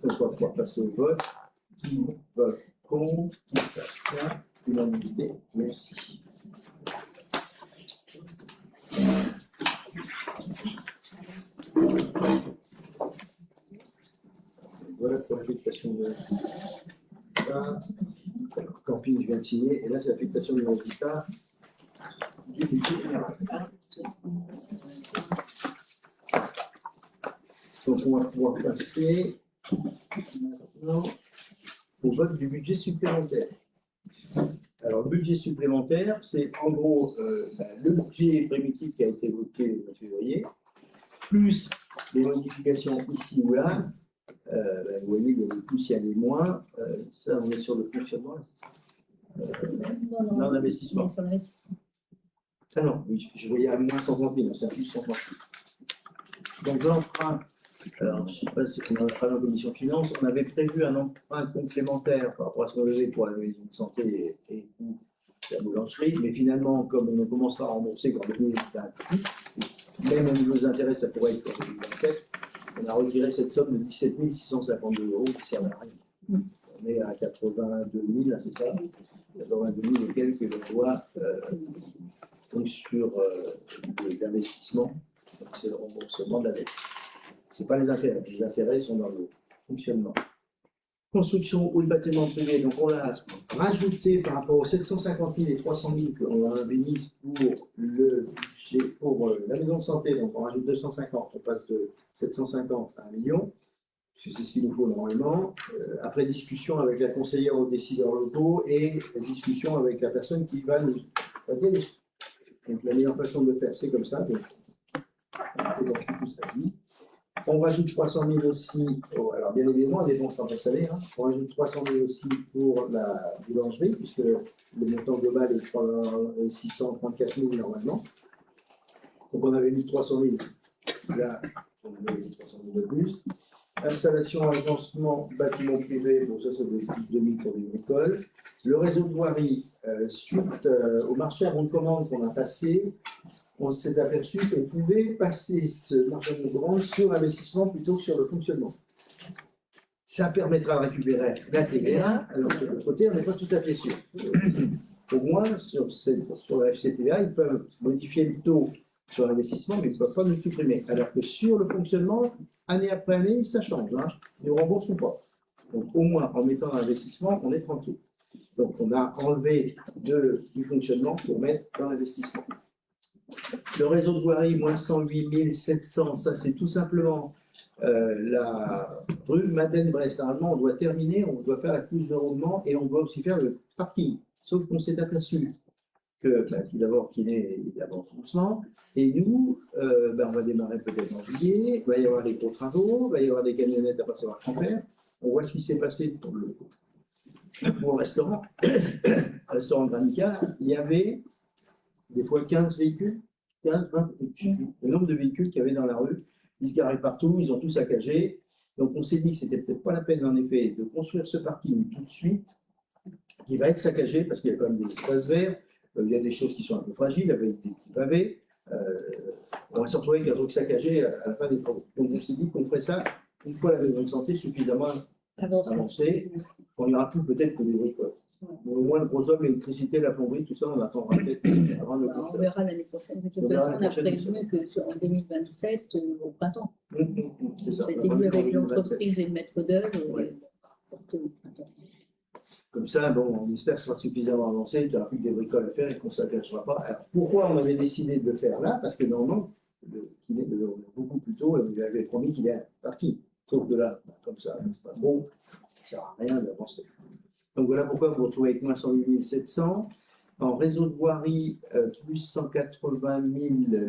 on va pouvoir passer au vote. Qui vote contre? Qui s'abstient? Unanimité, merci. Voilà pour l'affectation de résultat. Camping, je viens de signer. Et là, c'est l'affectation du résultat du budget général. Donc, on va pouvoir passer maintenant au vote du budget supplémentaire. Alors, le budget supplémentaire, c'est en gros le budget primitif qui a été voté le 9 février, plus des modifications ici ou là, vous voyez, il y a des plus, il y a des moins. Ça, on est sur le fonctionnement. Non, l'investissement. Sur l'investissement. Ah non, oui, je voyais à moins 130 000, c'est un plus 130 000. Donc l'emprunt, alors je ne sais pas si on a parlé en commission finance, on avait prévu un emprunt complémentaire par rapport à ce qu'on levait pour la maison de santé et la boulangerie, mais finalement, comme on commence à rembourser qu'en 2028, même au niveau des intérêts, ça pourrait être en 2027, on a retiré cette somme de 17 652 € qui ne sert à rien. On est à 82 000, c'est ça 82 000 et quelques voix donc sur l'investissement, donc c'est le remboursement de la dette. Ce n'est pas les intérêts sont dans le fonctionnement. Construction ou le bâtiment privé, donc on l'a rajouté par rapport aux 750 000 et 300 000 qu'on avait mis pour la maison de santé, donc on rajoute 250, on passe de 750 à 1 million, parce que c'est ce qu'il nous faut normalement, après discussion avec la conseillère aux décideurs locaux et discussion avec la personne qui va nous dire les choses. Donc la meilleure façon de le faire, c'est comme ça. Donc, on rajoute 300 000 aussi, alors bien évidemment, la dépense en salaire, hein. On rajoute 300 000 aussi pour la boulangerie, puisque le montant global est 634 000 normalement. Donc on avait mis 300 000, là on avait mis 300 000 de plus. Installation, agencement, bâtiment privé, bon ça doit être plus de 2000 pour les écoles. Le réseau de voirie, suite au marché à bonne commande qu'on a passé, on s'est aperçu qu'on pouvait passer ce marché à bonne commande sur l'investissement plutôt que sur le fonctionnement. Ça permettra de récupérer la TVA, alors que de l'autre côté, on n'est pas tout à fait sûr. Au moins, sur la FCTVA, ils peuvent modifier le taux sur l'investissement, mais ils ne peuvent pas nous supprimer. Alors que sur le fonctionnement, année après année, ça change. Hein. Ils ne remboursent pas. Donc, au moins, en mettant l'investissement, on est tranquille. Donc, on a enlevé du fonctionnement pour mettre dans l'investissement. Le réseau de voirie, moins 108 700, ça, c'est tout simplement la rue Madeleine-Brest. Normalement, on doit terminer, on doit faire la couche de rendement et on doit aussi faire le parking. Sauf qu'on s'est aperçu que, tout d'abord, qu'il avance doucement. Et nous, on va démarrer peut-être en juillet, il va y avoir des gros travaux, il va y avoir des camionnettes à passer à faire. On voit ce qui s'est passé pour le restaurant. Le restaurant Granica, il y avait des fois 15 véhicules, 15, 20, le nombre de véhicules qu'il y avait dans la rue. Ils se garaient partout, ils ont tout saccagé. Donc on s'est dit que c'était peut-être pas la peine, en effet, de construire ce parking tout de suite, qui va être saccagé parce qu'il y a quand même des espaces verts. Il y a des choses qui sont un peu fragiles avec des petits pavés. On va se retrouver avec un truc saccagé à la fin des travaux. Donc on s'est dit qu'on ferait ça une fois la maison de santé suffisamment avancée, qu'on n'ira plus peut-être que des bricoles. Au moins le gros œuvre, l'électricité, la plomberie, tout ça, on attendra peut-être avant le coup. On verra l'année prochaine. De toute façon, on a prévu qu'en 2027, au printemps. C'est ça. C'était vu avec l'entreprise et le maître d'œuvre. Comme ça, on espère que ce sera suffisamment avancé, qu'il n'y aura plus que des bricoles à faire et qu'on ne s'accachera pas. Alors, pourquoi on avait décidé de le faire là? Parce que normalement, qu'il est beaucoup plus tôt, on lui avait promis qu'il est parti. Sauf que là, comme ça, c'est pas bon, ça ne sert à rien d'avancer. Donc voilà pourquoi vous vous retrouvez avec moins 108 700. En réseau de voirie, plus 180 000.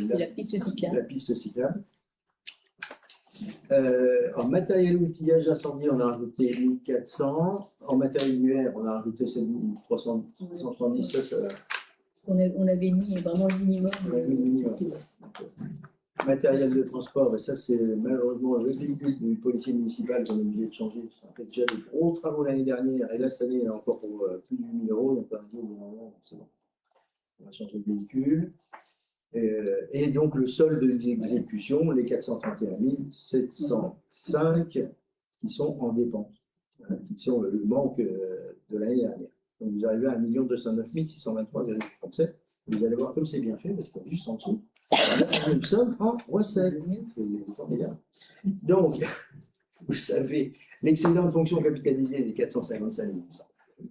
C'est la piste cyclable. La piste cyclable. En matériel outillage incendie, on a rajouté 1400. En matériel d'hiver, on a rajouté 7370. Ça, on avait mis vraiment le minimum. Matériel de transport, ça c'est malheureusement le véhicule du policier municipal qu'on est obligé de changer. Ça a fait déjà des gros travaux l'année dernière et là cette année il y a encore pour plus de 8 000 €. Donc on va dire c'est bon. On va changer de véhicule. Et donc le solde d'exécution, les 431 705 qui sont en dépenses, qui sont le manque de l'année dernière. Donc vous arrivez à 1 209 623,37. Vous allez voir comme c'est bien fait, parce qu'il y a juste en dessous, nous sommes en recette. C'est formidable. Donc, vous savez, l'excédent de fonction capitalisée des 455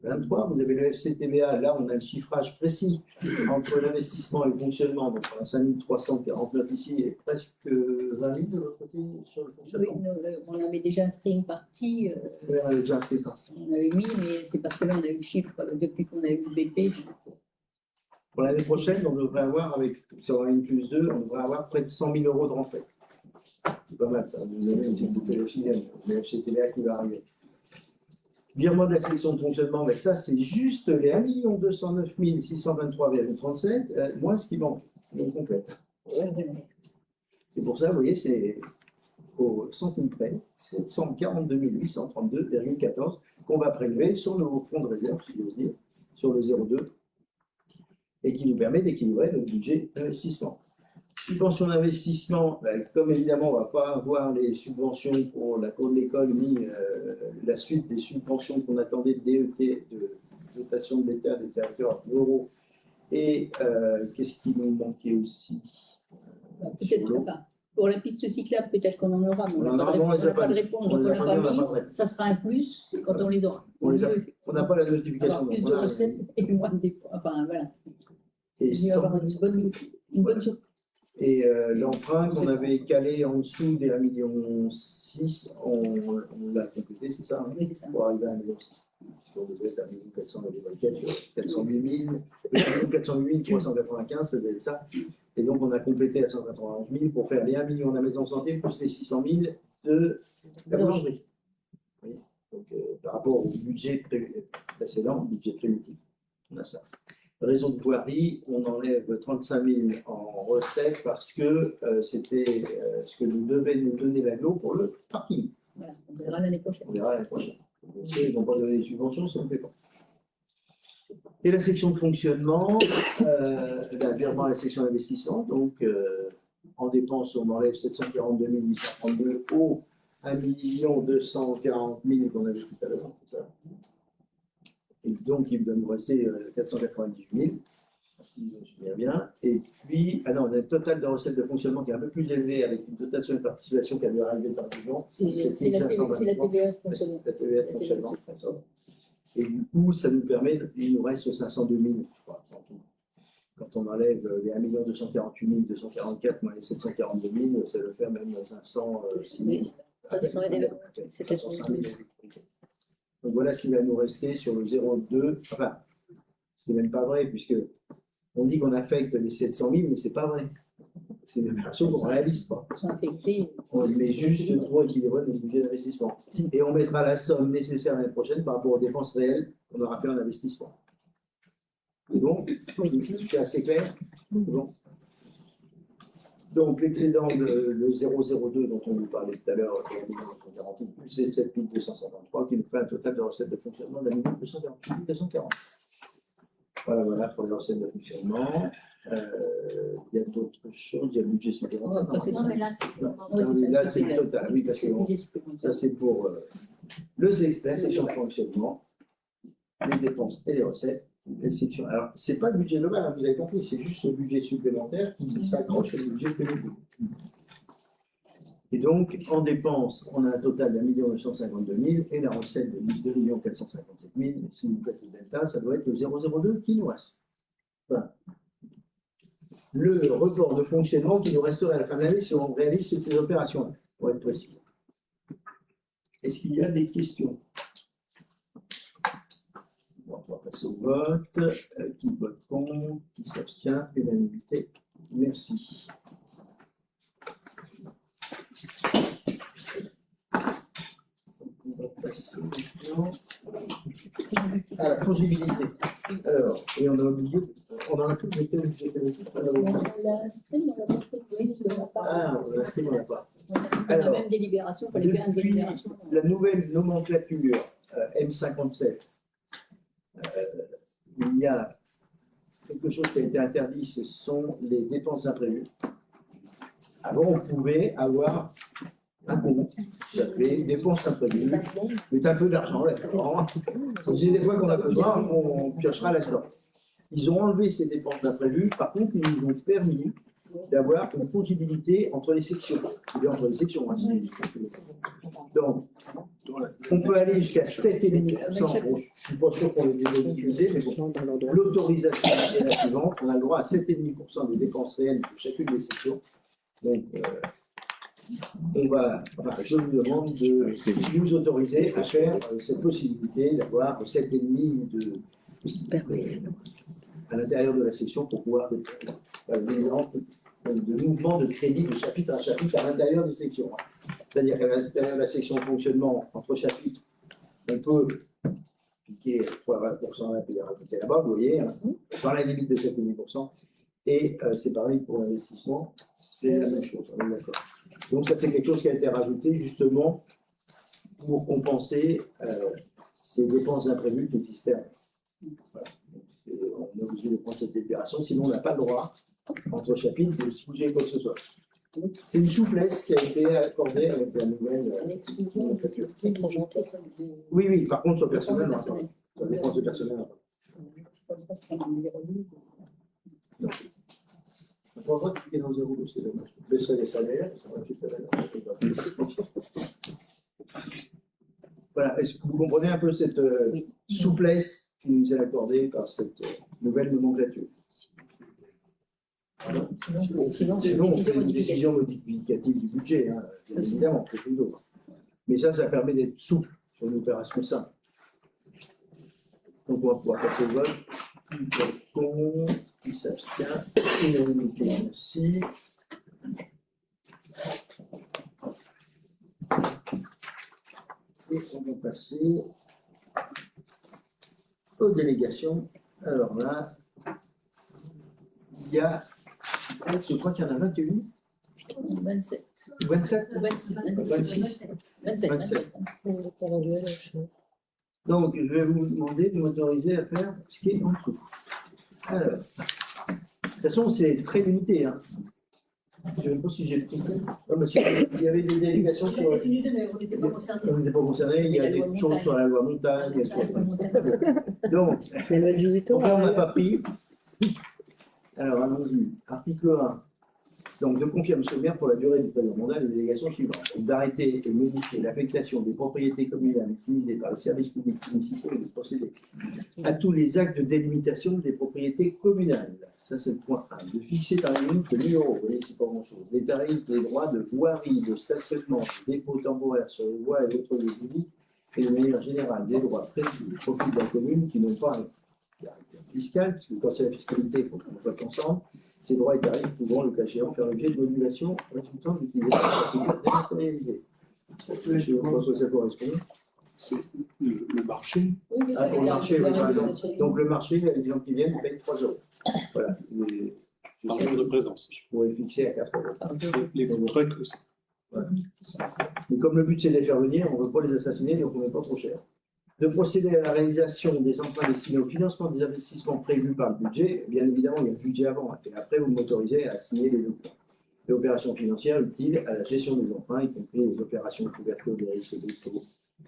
123, vous avez le FCTVA, là on a le chiffrage précis entre l'investissement et le fonctionnement, donc on a 5 349 ici et presque 20 000 de l'autre côté sur le fonctionnement. Oui, on avait déjà inscrit une partie. Oui, on avait déjà inscrit une partie. On avait mis, mais c'est parce que là on a eu le chiffre depuis qu'on a eu le BP. Pour l'année prochaine, on devrait avoir, si on a une plus 2, on devrait avoir près de 100 000 € de rentrée. C'est pas mal, ça. Vous avez une petite bouffée d'oxygène. Le FCTVA qui va arriver. Virement de la section de fonctionnement, mais ça, c'est juste les 1 209 623,37, moins ce qui manque, donc complète. Et pour ça, vous voyez, c'est au centime près, 742 832,14 qu'on va prélever sur nos fonds de réserve, si j'ose dire, sur le 0,2, et qui nous permet d'équilibrer notre budget d'investissement. Subvention d'investissement, comme évidemment, on ne va pas avoir les subventions pour la cour de l'école, ni la suite des subventions qu'on attendait de DET, de dotation de l'État des territoires ruraux. Et qu'est-ce qui nous manquait aussi? Peut-être pas. Pour la piste cyclable, peut-être qu'on en aura, mais on n'a pas de réponse. On Donc on n'a n'a pas mis. Ça sera un plus quand on les aura. On n'a pas la notification. Avoir plus de recettes et moins de dépenses. Enfin, voilà. Et Il va y avoir une bonne surprise. Et l'emprunt qu'on avait calé en dessous des 1,6 million, on l'a complété, c'est ça, hein, Oui, c'est ça. pour arriver à 1,6 million. On devait être à 408 395, ça devait être ça. Et donc, on a complété à 191 000 pour faire les 1 million de la maison de santé plus les 600 000 de la boulangerie. Donc, par rapport au budget précédent, budget primitif, on a ça. Réseau de voirie, on enlève 35 000 en recettes parce que c'était ce que nous devait nous donner l'aglo pour le parking. Voilà, on verra l'année prochaine. On verra l'année prochaine. Ils n'ont pas donné les subventions, ça ne fait pas. Et la section de fonctionnement, virement à la section d'investissement, donc en dépenses, on enlève 742 832 au 1 240 000 qu'on avait tout à l'heure. Et donc, il doit nous rester 498 000, si je me souviens bien. Et puis, on a un total de recettes de fonctionnement qui est un peu plus élevé avec une dotation de participation qui a dû arriver tardivement. C'est la TVA de fonctionnement. La TVA de fonctionnement. Et du coup, ça nous permet, il nous reste 502 000, je crois. Quand on enlève les 1 248 244 moins les 742 000, ça veut faire même 506 000. C'était 505 000. Donc voilà ce qui va nous rester sur le 0,2. Enfin, c'est même pas vrai, puisque on dit qu'on affecte les 700 000, mais c'est pas vrai. C'est des opérations qu'on ne réalise pas. On les met juste pour équilibrer notre budget d'investissement. Et on mettra la somme nécessaire l'année prochaine par rapport aux dépenses réelles qu'on aura fait en investissement. C'est bon? C'est assez clair? Bon. Donc, l'excédent de 0,02 dont on vous parlait tout à l'heure, plus c'est 7 253 qui nous fait un total de recettes de fonctionnement de 248 240. Voilà pour les recettes de fonctionnement. Il y a d'autres choses, il y a le budget supplémentaire. Non, mais là, c'est le total, oui, parce que ça c'est pour la section de fonctionnement, les dépenses et les recettes. Alors, ce n'est pas le budget global, hein, vous avez compris, c'est juste le budget supplémentaire qui s'accroche au budget primitif. Et donc, en dépenses, on a un total de 1 952 000 et la recette de 2 457 000. Si vous faites le delta, ça doit être le 0,02 qui nous reste. Voilà. Le report de fonctionnement qui nous resterait à la fin de l'année si on réalise toutes ces opérations-là, pour être précis. Est-ce qu'il y a des questions? Bon, on va passer au vote. Qui vote contre? Qui s'abstient? Unanimité. Merci. On va passer maintenant à la fongibilité. Alors, et on a oublié, on a un peu de budget politique. On l'a inscrit, on l'a pas fait. Oui, on l'a pas. Ah, on l'a inscrit, on l'a pas. On a la même délibération, il fallait faire une délibération. La nouvelle nomenclature M57, il y a quelque chose qui a été interdit, ce sont les dépenses imprévues. Avant, on pouvait avoir un compte qui s'appelait dépenses imprévues, mais un peu d'argent là-dedans. C'est des fois qu'on a besoin, on piochera là-dedans. Ils ont enlevé ces dépenses imprévues, par contre, ils nous ont permis d'avoir une fongibilité entre les sections. C'est-à-dire entre les sections. Hein, donc, on peut aller jusqu'à 7,5%. Bon, je ne suis pas sûr qu'on les ait utilisés, mais bon, l'autorisation est la suivante. On a le droit à 7,5% des dépenses réelles de chacune des sections. Donc, je vous demande de nous autoriser à faire cette possibilité d'avoir 7,5% de à l'intérieur de la section pour pouvoir de mouvement de crédit de chapitre à chapitre à l'intérieur des sections. C'est-à-dire qu'à l'intérieur de la section de fonctionnement entre chapitres, on peut piquer 3,20% là, puis les rajouter là-bas, vous voyez, hein, dans la limite de 7,5%. Et c'est pareil pour l'investissement, c'est la même chose, on est d'accord. Donc ça, c'est quelque chose qui a été rajouté justement pour compenser ces dépenses imprévues qui existaient. Voilà. On est obligé de prendre cette délibération, sinon on n'a pas le droit, entre chapitres, de bouger quoi que ce soit. C'est une souplesse qui a été accordée avec la nouvelle nomenclature. Oui, oui, par contre, sur le personnel, non, ça dépend du personnel. Non. On ne pourra pas cliquer dans 0, c'est dommage. On baisserait les salaires, ça va plus Voilà, est-ce que vous comprenez un peu cette souplesse qui nous est accordée par cette nouvelle nomenclature? Sinon, on fait une décision modificative du budget, hein, bien évidemment, c'est toujours. Mais ça permet d'être souple sur une opération simple. Donc, on va pouvoir passer au vote. Qui s'abstient, unanimité, merci. Et on va passer aux délégations. Alors là, il y a, je crois qu'il y en a 21. 27. 27 26. 27. Donc, je vais vous demander de m'autoriser à faire ce qui est en dessous. Alors, de toute façon, c'est très limité. Hein. Je ne sais pas si j'ai pris. Il y avait des délégations sur. On n'était pas concernés. On n'était pas concernés. Il y a des choses sur la loi montagne. Il y a des choses. Donc, on n'a pas pris. Alors, allons-y. Article 1. Donc, de confier à M. le maire pour la durée du période mandat les délégations suivantes. D'arrêter et modifier l'affectation des propriétés communales utilisées par les services publics municipaux et de procéder à tous les actes de délimitation des propriétés communales. Ça, c'est le point 1. De fixer par les limites de 1 000 €, vous voyez, c'est pas grand-chose. Des tarifs, des droits de voirie, de stationnement, de dépôt temporaire sur les voies et autres lieux publics, et de manière générale, des droits prévus au profit de la commune qui n'ont pas un caractère fiscal, puisque quand c'est la fiscalité, il faut qu'on vote ensemble. Ces droits et tarifs pouvant, le cas échéant, faire l'objet de modulation résultant de l'utilisation de procédures dématérialisées. Je vois que ça correspond. C'est le marché. Oui, Ah, pour le marché, oui, par exemple. Donc le marché, les gens qui viennent payent 3 €. Voilà. Par jour de présence. Je pourrais fixer à 4 €. Les food trucks aussi. Voilà. Mais comme le but c'est de les faire venir, on ne veut pas les assassiner, donc on n'est pas trop cher. De procéder à la réalisation des emprunts destinés au financement des investissements prévus par le budget. Bien évidemment, il y a le budget avant, et après, vous m'autorisez à signer les documents. Les opérations financières utiles à la gestion des emprunts, y compris les opérations de couverture des risques de taux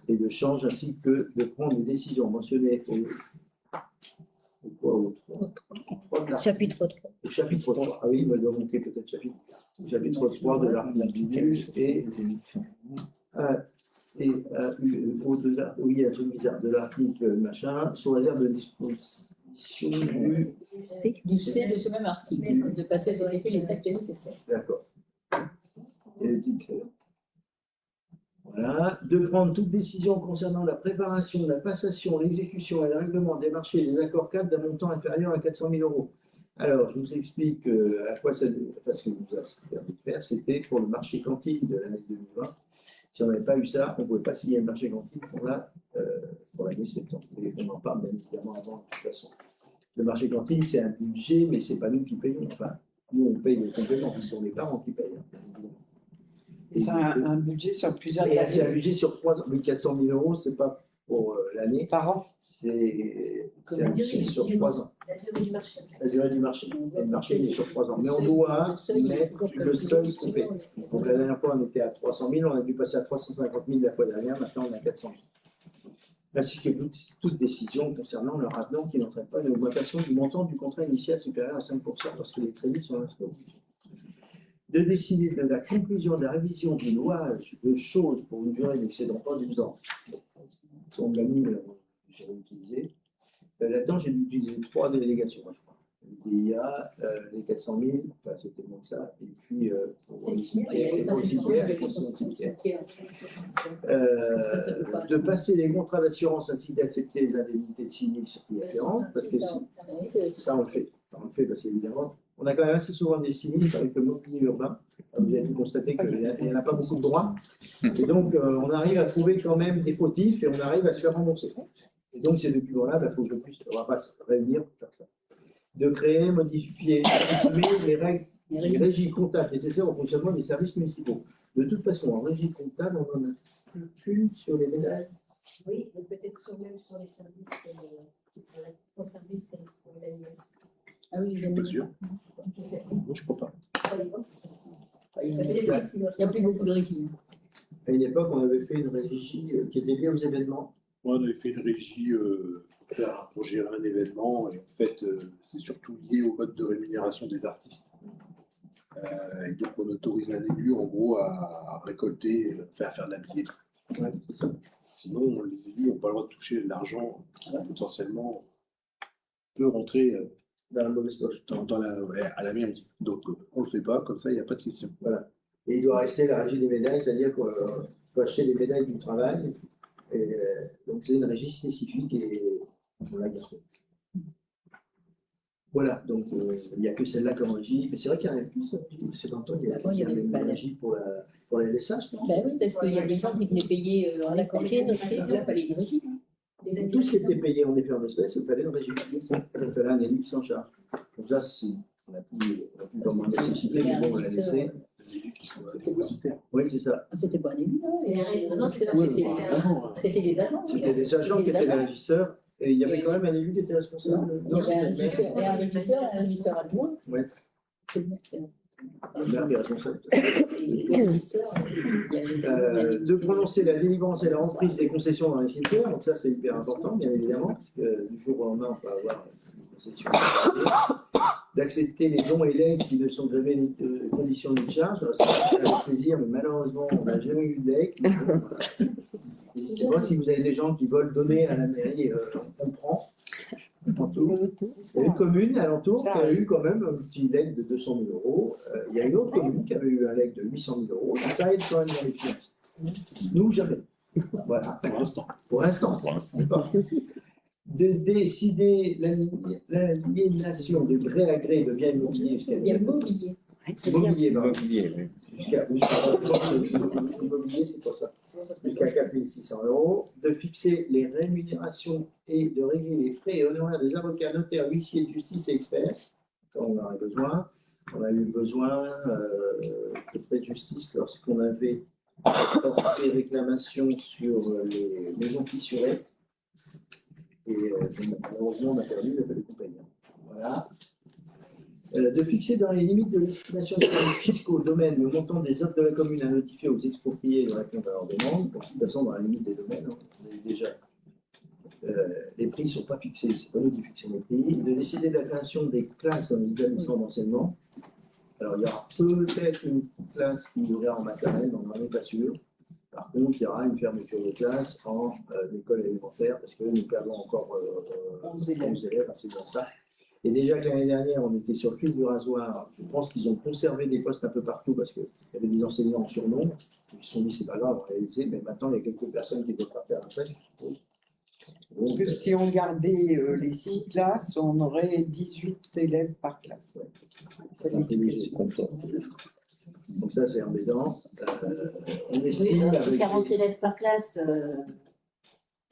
et de change, ainsi que de prendre des décisions mentionnées au Chapitre 3. au chapitre 3. Ah oui, il me doit manquer peut-être chapitre 3 de l'article et au-delà, oui, il y a un truc bizarre, de l'article machin, sous réserve de disposition Du C de ce même article, de passer à cet effet les actes nécessaires. D'accord. Voilà. De prendre toute décision concernant la préparation, la passation, l'exécution et le règlement des marchés des accords cadres d'un montant inférieur à 400 000 €. Alors, je vous explique à quoi ça parce que vous avez permis de faire, c'était pour le marché cantine de l'année 2020. Si on n'avait pas eu ça, on ne pouvait pas signer le marché cantine pour l'année septembre. Et on en parle bien évidemment avant, de toute façon. Le marché cantine, c'est un budget, mais ce n'est pas nous qui payons. Enfin, nous, on paye les compléments, ce sont les parents qui payent. Hein, Et c'est un budget sur plusieurs années. C'est un années. budget sur 3 ans. Mais 400 000 €, ce n'est pas pour l'année. Par an. C'est un budget sur 3 ans. La durée du marché. La durée du marché. Et le marché, il est sur 3 ans. Mais on doit mettre le seuil coupé. Donc la dernière fois, on était à 300 000, on a dû passer à 350 000 la fois dernière, maintenant on est à 400 000. Ainsi que toute décision concernant le avenant qui n'entraîne pas une augmentation du montant du contrat initial supérieur à 5% lorsque les crédits sont inscrits au budget. De décider de la conclusion de la révision du louage de choses pour une durée n'excédant pas 12 ans. On l'a mis, j'ai utilisé. Là-dedans, j'ai utilisé 3 délégations, je crois. DIA, les 400 000, enfin c'était moins que ça, et puis pour les cimetières, et pour le cimetière, et pour le cimetière. De passer les contrats d'assurance ainsi d'accepter les indemnités de sinistre y afférentes, parce que ça on le fait. Ça on le fait parce qu'évidemment, on a quand même assez souvent des sinistres avec le mobilier urbain. Vous avez pu constater qu'il n'y en a pas beaucoup de droits. Et donc, on arrive à trouver quand même des fautifs et on arrive à se faire rembourser. Et donc, ces documents-là, il faut que je puisse, on ne va pas se réunir pour faire ça. De créer, modifier, supprimer les règles, les régies comptables nécessaires au fonctionnement des services municipaux. De toute façon, en régie comptable, on en a plus sur les médailles. Oui, et peut-être même sur les services, pour services pour les animations. Ah oui, Je suis pas sûr. Je sais pas. Moi, je crois pas. Il n'y a plus beaucoup de régimes. À une époque, on avait fait une régie qui était liée aux événements. Moi, on avait fait une régie pour gérer un événement, et en fait, c'est surtout lié au mode de rémunération des artistes. Et donc, on autorise un élu, en gros, à récolter, à faire de la billetterie. Ouais, c'est ça. Sinon, les élus n'ont pas le droit de toucher de l'argent qui potentiellement peut rentrer Dans la mauvaise poche. à la mairie. Donc, on ne le fait pas, comme ça, il n'y a pas de question. Voilà. Et il doit rester la régie des médailles, c'est-à-dire qu'on peut acheter des médailles du travail. Et, donc, c'est une régie spécifique et on l'a gardée. Voilà, donc il n'y a que celle-là comme régie. Mais c'est vrai qu'il y en a plus. C'est longtemps, il y Avant, il y avait une pas de- régie pour la LSH, non? Ben oui, parce qu'il y a des gens qui venaient payer en espèces, il fallait une régie. Tout ce qui était payé en effet en espèces, il fallait une régie. Il fallait un élu sans charge. Donc là, on a pu vraiment nécessiter, mais bon, on l'a laissé. Les élus qui sont dépositaires. Oui, c'est ça. C'était pas un élu, hein, Non, c'était Oui, c'était des agents. C'était des agents qui étaient des régisseurs. Et il y avait quand même un élu qui était responsable. Il y avait un c'était le maire. régisseur et un régisseur adjoint. Ouais, C'est le maire, le maire qui est responsable. les régisseurs, il y avait De prononcer la délivrance et la reprise des concessions dans les cimetières, donc ça c'est hyper important, bien évidemment, parce que du jour au lendemain, on peut avoir une concession. D'accepter les dons et legs qui ne sont grévés ni de conditions ni de charge. Alors, ça fait plaisir, mais malheureusement, on n'a jamais eu de legs. N'hésitez pas, si vous avez des gens qui veulent donner à la mairie, on prend. On prend tout. Il y a une commune alentour qui a eu quand même un petit leg de 200 000 euros. Il y a une autre commune qui avait eu un leg de 800 000 euros. Donc, ça aide quand même dans les finances. Nous, jamais. Voilà. Pour l'instant. Pour l'instant. C'est pas. De décider l'aliénation de gré à gré de biens immobiliers jusqu'à bien mobilier. immobilier, pardon. Immobilier, oui. Jusqu'à immobilier, c'est pas ça. Jusqu'à 4 600 euros. De fixer les rémunérations et de régler les frais et honoraires des avocats, notaires, huissiers de justice et experts, quand on en aurait besoin. On a eu besoin de frais de justice lorsqu'on avait porté réclamation sur les maisons fissurées. Et malheureusement, on a perdu, il a fallu qu'on paye. Voilà. De fixer dans les limites de l'estimation des services fiscaux au domaine le montant des offres de la commune à notifier aux expropriés de répondre à leurs demandes. De toute façon, dans la limite des domaines, on est déjà. Les prix ne sont pas fixés, c'est pas nous qui fixons les prix. De décider de la création des classes dans les établissements d'enseignement. Alors, il y aura peut-être une classe qui ouvrirait en maternelle, mais on n'en est pas sûr. Par contre, il y aura une fermeture de classe en école élémentaire, parce que nous perdons encore 11 élèves, c'est bien ça. Et déjà que l'année dernière, on était sur le fil du rasoir, je pense qu'ils ont conservé des postes un peu partout, parce qu'il y avait des enseignants en surnombre. Ils se sont dit, c'est pas grave, on va réaliser, mais maintenant, il y a quelques personnes qui doivent partir à la fête, je suppose. Donc, Que si on gardait les 6 classes, on aurait 18 élèves par classe. c'est léger. Donc ça, c'est embêtant. On estime avec 40 élèves par classe.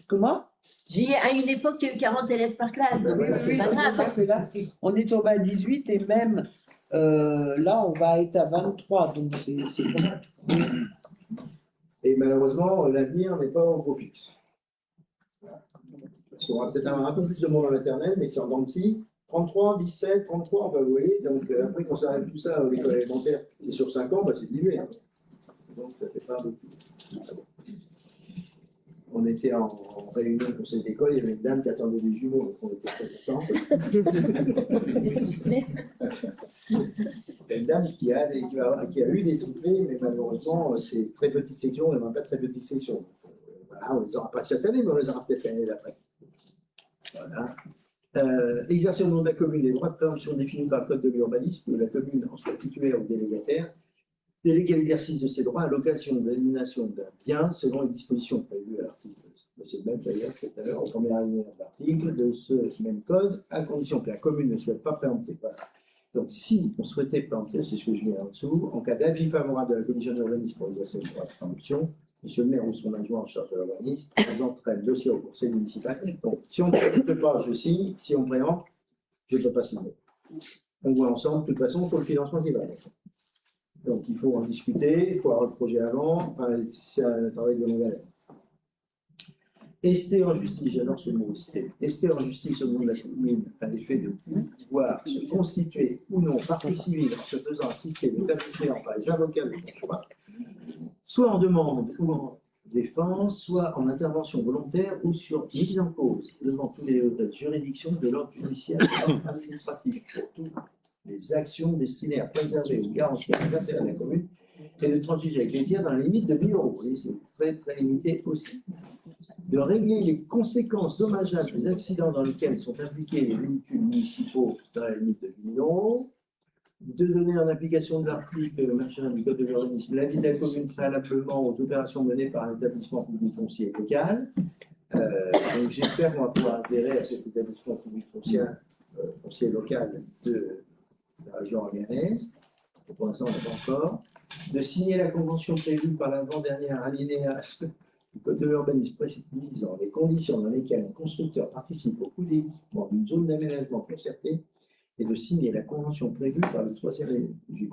Comment? J'ai dit, à une époque, il y a eu 40 élèves par classe. Donc, Oui, c'est Oui, pas c'est pour grave. ça que là, on est tombé à 18 et même là, on va être à 23. Donc, c'est bon. Et malheureusement, l'avenir n'est pas au beau fixe. Parce qu'on va peut-être avoir un peu plus de monde en maternelle, mais c'est en dents de scie. 33, 17, 33, enfin vous voyez. Donc après qu'on s'arrête tout ça à l'école élémentaire, c'est sur 5 ans, bah, c'est dilué. Hein. Donc ça fait pas beaucoup. On était en réunion au conseil d'école, il y avait une dame qui attendait des jumeaux, donc on était très contents. Il y a une dame qui a eu des triplés, mais malheureusement, c'est très petite section, on n'a pas de très petite section. Voilà, on ne les aura pas cette année, mais on les aura peut-être l'année d'après. Voilà. Exercer au nom de la commune les droits de préemption définis par le code de l'urbanisme, que la commune en soit titulaire ou délégataire, déléguer l'exercice de ses droits à l'occasion de l'aliénation d'un bien selon les dispositions prévues à l'article. C'est le même d'ailleurs tout à l'heure, au premier alinéa de l'article de ce même code, à condition que la commune ne souhaite pas préempter. Voilà. Donc, si on souhaitait planter, c'est ce que je mets en dessous, en cas d'avis favorable de la commission d'urbanisme pour exercer le droit de préemption, monsieur le maire ou son adjoint en charge de l'urbanisme présenterait le dossier au conseil municipal. Donc, si on ne préempte pas, je signe. Si on préempte, je ne peux pas signer. On voit ensemble, de toute façon, il faut le financement qui va avec. Donc, il faut en discuter, il faut avoir le projet avant. Enfin, c'est un travail de longue haleine. Ester en justice, j'adore ce mot, Ester. Ester en justice au nom de la commune à l'effet de pouvoir se constituer ou non partie civile en se faisant assister de cas échéants par les avocats de son choix, soit en demande ou en défense, soit en intervention volontaire ou sur mise en cause devant toutes les juridictions de l'ordre judiciaire et administratif pour toutes les actions destinées à préserver ou garantir l'intérêt de la commune et de transiger avec les biens dans la limite de 1 000 euros. Et c'est très, très limité aussi. De régler les conséquences dommageables des accidents dans lesquels sont impliqués les véhicules municipaux dans la limite de 1 000 euros. De donner en application de l'article machin du Code de l'urbanisme l'avis de la commune préalablement aux opérations menées par un établissement public foncier local. Donc j'espère qu'on va pouvoir adhérer à cet établissement public foncier local de la région organaise. Pour l'instant, on n'a pas encore. De signer la convention prévue par l'avant-dernière alinéa du Code de l'urbanisme précisant les conditions dans lesquelles un constructeur participe au coût d'équipement d'une zone d'aménagement concertée et de signer la convention prévue par le 3e du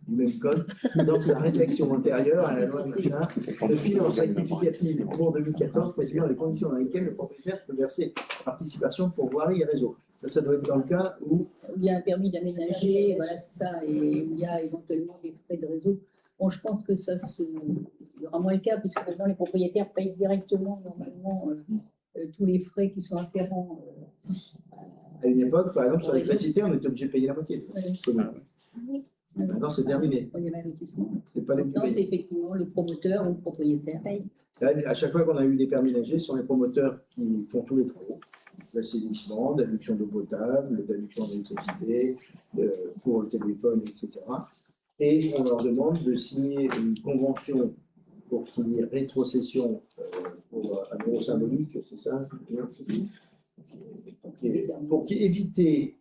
même code dans sa rédaction antérieure à la loi de finances rectificative pour 2014 précisant les conditions dans lesquelles le propriétaire peut verser participation pour voirie et réseau. Ça doit être dans le cas où il y a un permis d'aménager, voilà, c'est ça, et il y a éventuellement des frais de réseau. Bon, je pense que ça il y aura moins le cas, puisque maintenant les propriétaires payent directement, normalement, tous les frais qui sont afférents. À une époque, par exemple, sur l'électricité, on était obligé de payer la moitié. Oui. Maintenant, c'est terminé. C'est pas maintenant, c'est effectivement le promoteur ou le propriétaire. À chaque fois qu'on a eu des permis nager, ce sont les promoteurs qui font tous les travaux. L'assainissement, l'adduction d'eau potable, l'adduction d'électricité, pour le téléphone, etc. Et on leur demande de signer une convention pour qu'il y ait rétrocession pour un euro symbolique, c'est ça? Pour éviter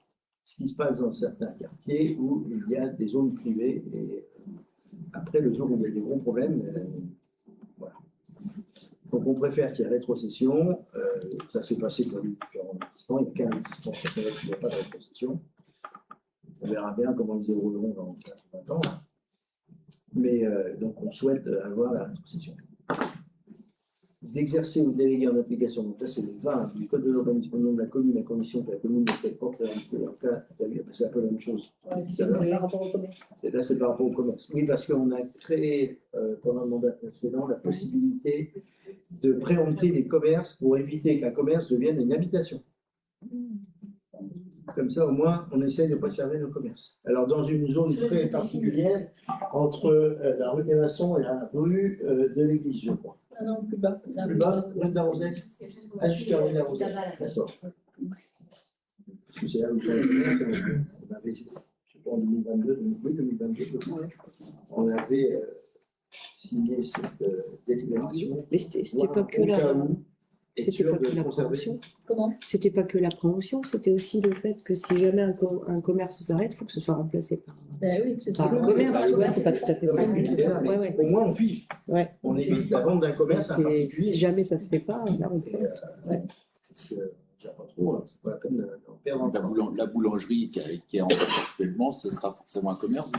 ce qui se passe dans certains quartiers où il y a des zones privées et après le jour où il y a des gros problèmes, voilà. Donc on préfère qu'il y ait rétrocession, ça s'est passé pour les différents investissements, il n'y a qu'un investissement personnel qui n'a pas de rétrocession. On verra bien comment ils évolueront dans 20 ans. Mais donc on souhaite avoir la rétrocession. D'exercer ou de déléguer en application, donc là c'est le 20 du Code de l'urbanisme au nom de la commune, la commission que la commune n'est pas réalité. En cas, c'est un peu la même chose. Ouais, c'est par rapport au commerce. Là c'est par rapport au commerce. Oui, parce qu'on a créé pendant le mandat précédent la possibilité de préempter des commerces pour éviter qu'un commerce devienne une habitation. Comme ça, au moins, on essaie de préserver nos commerces. Alors, dans une zone très particulière, entre la rue des Maçons et la rue de l'église, je crois. Ah non, plus bas. Plus bas, rue de la Rosette. Ah, jusqu'à rue de la Rosette. D'accord. Parce que c'est là où je suis. On avait, je sais pas, en 2022, oui, 2022, on avait signé cette déclaration. Mais c'était pas que la. C'était pas que la prévention. Comment? C'était pas que la prévention, c'était aussi le fait que si jamais un commerce s'arrête, il faut que ce soit remplacé par Oui, c'est un commerce, tu vois, c'est pas tout à fait ça. Au moins, on fige. Ouais. On évite la vente d'un commerce en particulier. Si jamais ça se fait pas, là on peut. Parce que déjà pas trop, c'est pas la peine d'en perdre encore. La boulangerie qui est en place actuellement, ce sera forcément un commerce.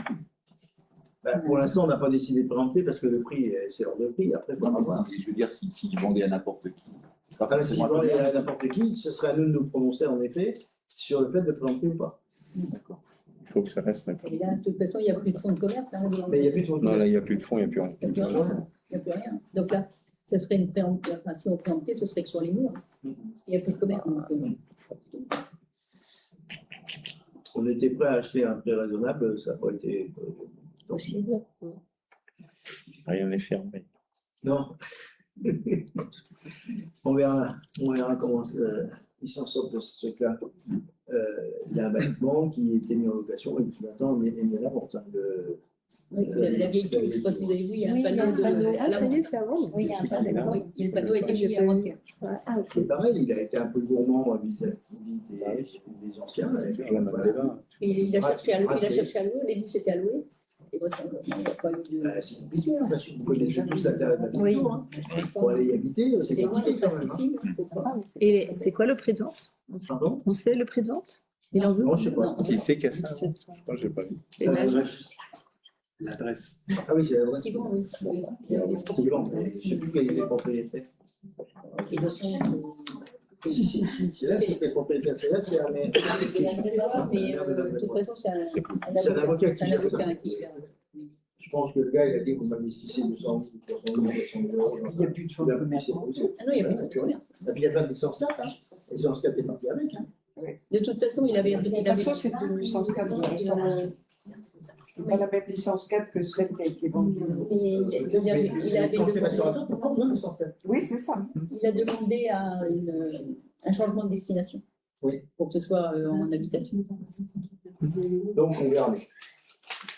Pour l'instant, on n'a pas décidé de préempter parce que le prix, c'est hors de prix. Après, il faudra voir. Je veux dire, s'ils vendaient à n'importe qui, ce sera S'ils forcément un vendaient commerce. à n'importe qui, ce serait à nous de nous prononcer en effet sur le fait de préempter ou pas. D'accord. Il faut que ça reste un Et là, de toute façon, il n'y a plus de fonds de commerce. Hein, Mais il n'y a plus de fonds de Non, là, commerce. il n'y a plus de fonds, il n'y a plus rien. Il n'y a plus rien. Il n'y a plus rien. Donc là, ce serait une préemption. Enfin, si on préemptait, ce serait que sur les murs. Parce qu'il n'y a plus de commerce. Donc, On était prêt à acheter à un prix raisonnable, ça n'a pas été possible. Rien n'est fermé. Non. On verra comment ils s'en sortent de ce truc-là. Il y a un bâtiment qui était mis en location et qui maintenant est mis à la vente. Oui, la vieille tour, je ne sais pas si vous avez vu, il y a un Oui, il y a panneau un de. panneau. à Ah, la ça y est, main. c'est avant. Oui, il y a un panneau. Oui, le panneau a été J'ai mis pas avant-hier. Ah, ok. C'est pareil, il a été un peu gourmand vis-à-vis des anciens. Voilà. Il a cherché à louer. Au début, c'était à louer. Et bon, il n'y a pas eu de. C'est compliqué, hein, parce que vous connaissez tous l'intérêt de la Oui. maison. Hein. Pour aller y habiter, c'est C'est loin compliqué d'être quand même. Hein. accessible. Faut pas. Et c'est quoi le prix de vente? Pardon? On sait le prix de vente? Il en veut? Non, je sais pas. Non, Qui c'est qui a ça? Moi, j'ai pas vu. Et L'adresse. Ah oui, c'est l'adresse. Qui vont, oui. Oui. Qui vend, mais je ne sais plus quel est le propriétaire. Et de son- Si, c'est là, c'est le propriétaire, c'est là, c'est la mère. Mais de toute façon, c'est un avocat qui c'est un gère ça. avocat qui gère. Je pense que le gars, il a dit que vous m'investissez 200 000, 300 000, 400 000 euros. Il n'y a plus de fonds de commerce. Ah non, il n'y a plus de commerce. Et puis il y a pas de licence 4. Hein. Licence 4 est parti avec. Hein. De toute façon, il avait. De toute façon, c'est une licence 4 de restauration. C'est pas la même licence 4 que celle qui a été vendue. Il avait Quand tu es demandé, restaurateur, tu prends besoin de licence 4. Oui, c'est ça. il a demandé un changement de destination. Oui. Pour que ce soit en habitation. Donc on verra.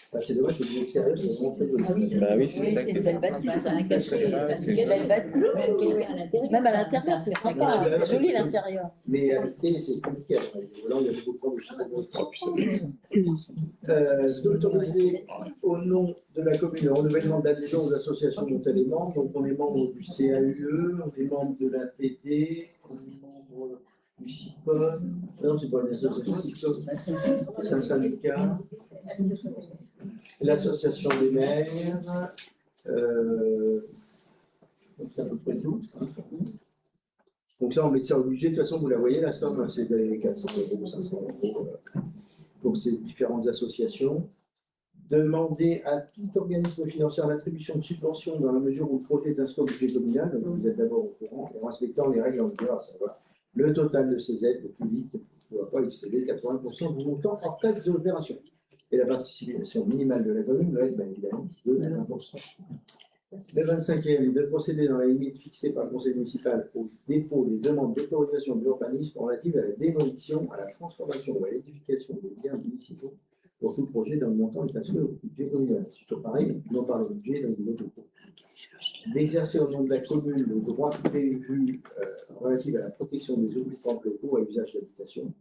Enfin, c'est dommage que du extérieur, c'est vraiment très joli. Ah oui, Bah oui, c'est ça c'est que une c'est. belle bâtisse, c'est un cachet, Ah, c'est c'est une belle joli. bâtisse, quelqu'un à l'intérieur. même à l'intérieur, c'est sympa, c'est joli l'intérieur. Mais habiter, c'est compliqué. Là, il y a beaucoup de problèmes. D'autoriser au nom de la commune le renouvellement d'adhésion aux associations dont elle est membre. Donc, on est membre du CAUE, on est membre de l'ATD, on est membre du CIPON. Non, c'est pas une association, c'est un syndicat. L'association des maires. Donc, c'est à peu près tout. Donc ça, on met ça au budget. De toute façon, vous la voyez, la somme, c'est les 400 euros, 500 euros pour ces différentes associations. Demander à tout organisme financier l'attribution de subventions dans la mesure où le projet est inscrit au budget communal, donc vous êtes d'abord au courant, et en respectant les règles en vigueur, à savoir le total de ces aides, le public ne doit pas excéder 80% du montant hors taxe de l'opération. Et la participation minimale de la commune doit être évidemment de 20%. Le 25e, de procéder dans la limite fixée par le conseil municipal au dépôt des demandes d'autorisation de l'urbanisme relatives à la démolition, à la transformation ou à l'édification des biens municipaux pour tout projet dont le montant est inscrit au budget communal. C'est toujours pareil, non par le budget, donc de dépôt. D'exercer au nom de la commune le droit prévu relatif à la protection des occupants locaux à usage d'habitation.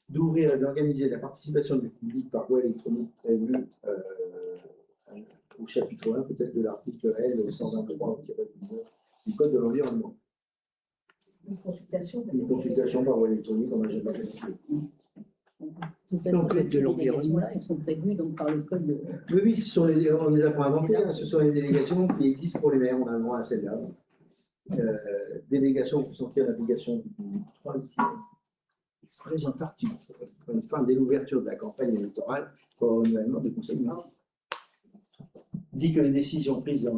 D'ouvrir et d'organiser la participation du public par voie électronique prévue au chapitre 1, peut-être de l'article L 123 du Code de l'environnement. Une consultation. Une consultation par voie électronique, on n'a jamais fait. Donc, les délégations là, elles sont prévues donc, par le code de. Oui, ce sont on les a pas inventées, hein, ce sont les délégations qui existent pour les maires, on a le droit à celle-là. Délégation pour sortir l'application du 3e présent article, une fin dès l'ouverture de la campagne électorale pour le renouvellement du conseil municipal. Dit que les décisions prises dans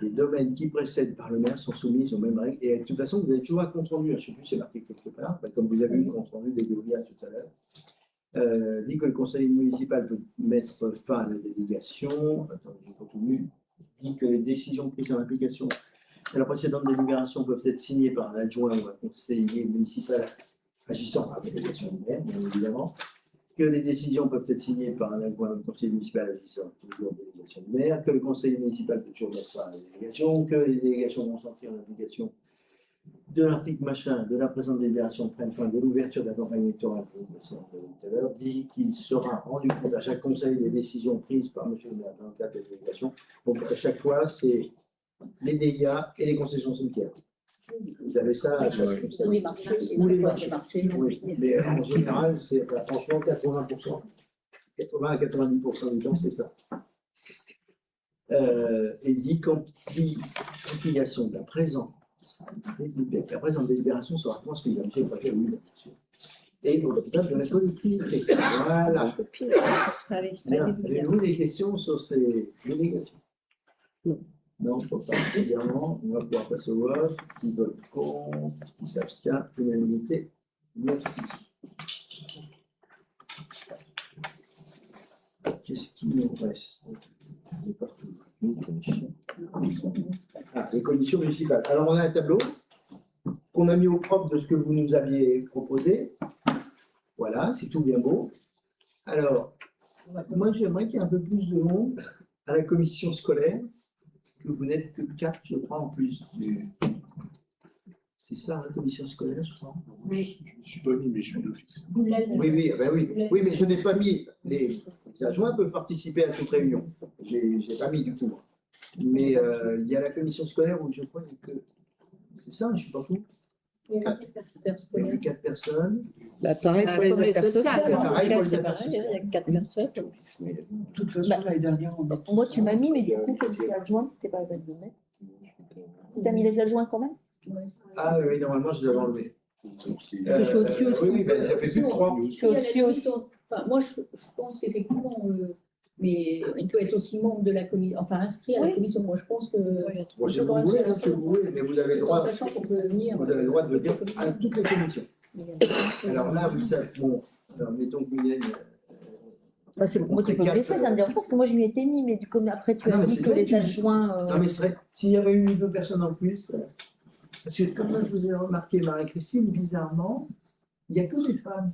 les domaines qui précèdent par le maire sont soumises aux mêmes règles. Et de toute façon, vous avez toujours un compte rendu. Je ne sais plus si c'est marqué quelque part, comme vous avez eu le compte rendu des délégats tout à l'heure. Dit que le conseil municipal peut mettre fin à la délégation. Attends, j'ai continue. Dit que les décisions prises en application à la précédente délibération peuvent être signées par un adjoint ou un conseiller municipal agissant par délégation du maire, bien évidemment. Que les décisions peuvent être signées par un adjoint ou un conseiller municipal agissant toujours en délégation du maire. Que le conseiller municipal peut toujours mettre fin à la délégation. Que les délégations vont sortir en application de l'article machin de la présente délibération prennent fin de l'ouverture de la campagne électorale tout à l'heure. Dit qu'il sera rendu compte à chaque conseil des décisions prises par M. le maire dans le cadre de la délégation. Donc à chaque fois, c'est les DIA et les concessions cimetières. Vous avez ça à chaque conseil. Ou les marchés. Ou les marchés. Oui, mais en général, c'est franchement 80%. 80 à 90% du temps, c'est ça. Et dit qu'empilation de la présente délibération sera transmise à M. le préfet, oui, bien sûr. Et au total de la collectivité. Voilà. Bien. Avez-vous des questions sur ces délégations? Non, je ne crois pas. Évidemment, on va pouvoir passer au vote. Qui vote contre, qui s'abstient, unanimité. Merci. Qu'est-ce qu'il nous reste? Ah, les commissions municipales. Alors, on a un tableau qu'on a mis au propre de ce que vous nous aviez proposé. Voilà, c'est tout bien beau. Alors, moi, j'aimerais qu'il y ait un peu plus de monde à la commission scolaire, que vous n'êtes que 4, je crois, en plus. C'est ça, la commission scolaire, je crois. Je ne me suis pas mis, mais je suis d'office. Oui, oui, ah ben oui. Oui, mais je n'ai pas mis. Les adjoints peuvent participer à toute réunion. Je n'ai pas mis du tout. Mais il y a la commission scolaire où je crois que. C'est ça, je ne suis pas fou. Il y a que 4 personnes. Bah, pareil pour Comme les les affaires sociales, sociales. pareil pour les C'est affaires pareil, sociales. il y a 4 personnes. De toute façon, l'année dernière, on a. Moi, tu m'as mis, mais du coup, comme je suis adjointe, c'était pas la peine de me mettre. Tu as mis les adjoints quand même? Ah oui, normalement, je les avais enlevés. Parce que je suis au-dessus aussi. Oui, oui, ben, ça fait plus de 3. Je suis au-dessus aussi. Enfin, moi, je pense qu'effectivement, mais on peut être aussi membre de la commission, enfin inscrit à la Oui. commission. Moi, je pense que. Bon, si vous voulez, hein, que vous voulez, mais vous avez le En droit, sachant qu'on peut venir. vous avez le droit de venir à toutes les commissions. Alors là, vous savez, bon, alors, mettons que Mylène. Bah, c'est bon. Moi, tu peux me laisser, ça me dérange pas, parce que moi, je lui ai été mis, mais du coup, après, tu Ah non, as mais dit c'est que bien, les tu- adjoints. Non, mais c'est vrai, s'il y avait une ou deux personnes en plus, parce que comme je vous ai remarqué, Marie-Christine, bizarrement, il n'y a que des femmes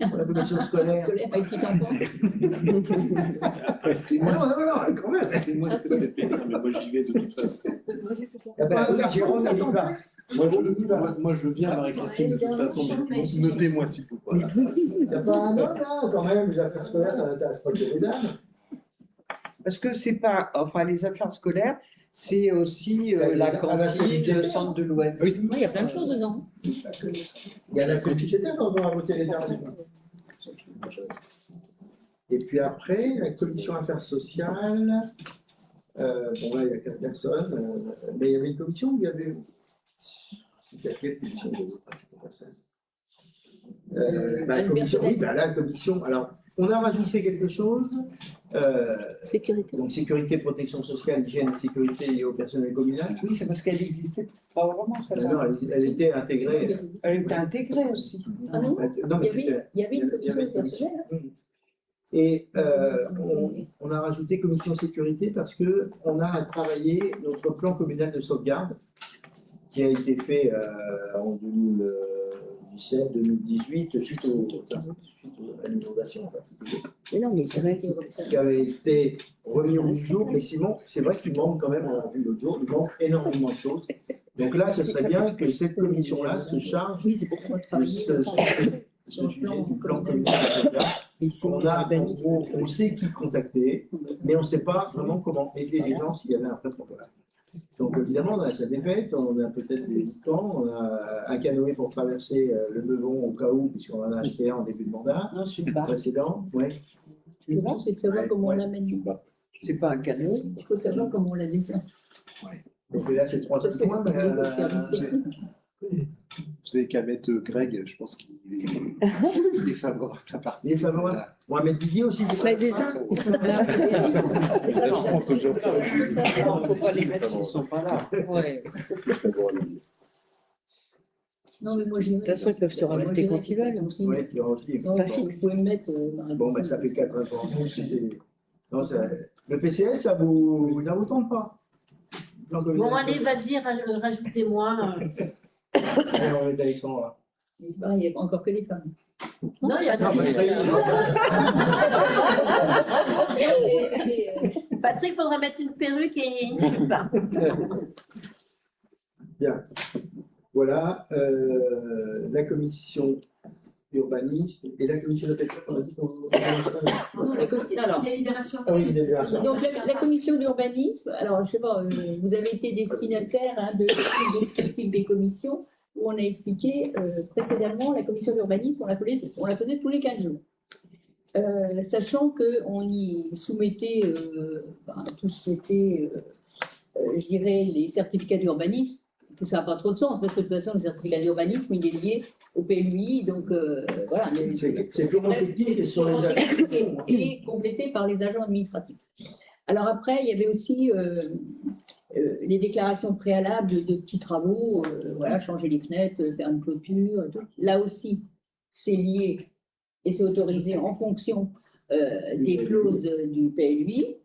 pour la commission scolaire. Scolaire avec petit enfant. Après, c'est Ah non, non, non, quand même. moi, ça fait plaisir, mais moi, j'y vais de toute façon. Ah ben, oui, Jérôme, il y va. Moi, je viens, Marie-Christine, de toute façon, mais notez-moi s'il vous plaît. Il y a pas un homme, là, quand même, les affaires scolaires, ça n'intéresse pas que les dames. Parce que c'est pas, enfin, les affaires scolaires, c'est aussi la la cantine, le centre de loisirs. Oui. Oui, il y a plein de choses dedans. Il y a la budgétaire quand on a voté les derniers. Et puis après, la commission affaires sociales. Bon, là, il y a 4 personnes. Mais il y avait une commission où il y avait. Il y a quelle commission il y avait pas, c'est pas ça. La commission, oui, la commission. Alors, on a rajouté quelque chose. Sécurité. Donc, sécurité, protection sociale, hygiène et sécurité liées au personnel communal. Oui, c'est parce qu'elle existait pas vraiment, ça. Non, elle était intégrée. Elle était intégrée aussi. Ah non, Non, mais il y avait une il y avait commission une personnelle. Et on a rajouté commission sécurité parce qu'on a travaillé notre plan communal de sauvegarde qui a été fait en 2017-2018 suite à l'inondation. Mais non, mais c'est vrai. Qui avait été remis au jour. Mais Simon, c'est vrai qu'il manque quand même, on l'a vu l'autre jour, il manque énormément de choses. Donc là, ce serait bien que cette commission-là se charge Oui, c'est pour ça. de ce sujet du plan communal de sauvegarde. En gros, on sait qui contacter, mais on ne sait pas vraiment comment aider les gens s'il y avait un prêtre en place. Donc évidemment, on a sa défaite, on a peut-être des temps, on a un canoë pour traverser le Beuvon au cas où, puisqu'on en a acheté un en début de mandat Non, c'est pas. précédent. Ouais. Le but, c'est de savoir comment on l'amène. C'est pas un cadeau. Il faut savoir comment on la descend. Donc là, c'est 3 Parce que points. Mais, le service technique. Vous avez qu'à mettre Greg, je pense qu'il est favorable à partir. il est favorable. Mohamed Didier aussi. Mais c'est ça. Non, faut pas les mettre, ils sont pas là. Ouais. Non, mais moi, j'ai. De toute façon, ils peuvent se rajouter quand ils veulent. Oui, qui aussi. Non, pas vous fixe. pouvez me mettre. Bon, ben, ça fait 4 informations. Non, le PCS, ça vous tente pas? Bon, allez, vas-y, rajoutez-moi. Allez, on va mettre Alexandre. Mais c'est pareil, il n'y a encore que des femmes. Non, il y a Non, mais Patrick, il faudrait mettre une perruque et une jupe. bien. Voilà, la commission urbaniste et la commission de pêche, on a dit qu'on. Non, alors, Ah oui, délibération. donc la commission d'urbanisme, alors je sais pas, vous avez été destinataire de descriptif des commissions où on a expliqué précédemment la commission d'urbanisme, on la faisait tous les 15 jours. Sachant qu'on y soumettait tout ce qui était, je dirais, les certificats d'urbanisme, que ça n'a pas trop de sens, parce que de toute façon, le certificat d'urbanisme, il est lié au PLUI, donc voilà. C'est purement technique et sur les actes. Et complété par les agents administratifs. Alors après, il y avait aussi les déclarations préalables de petits travaux, voilà, changer les fenêtres, faire une clôture, tout. Là aussi, c'est lié et c'est autorisé en fonction des clauses du PLUI.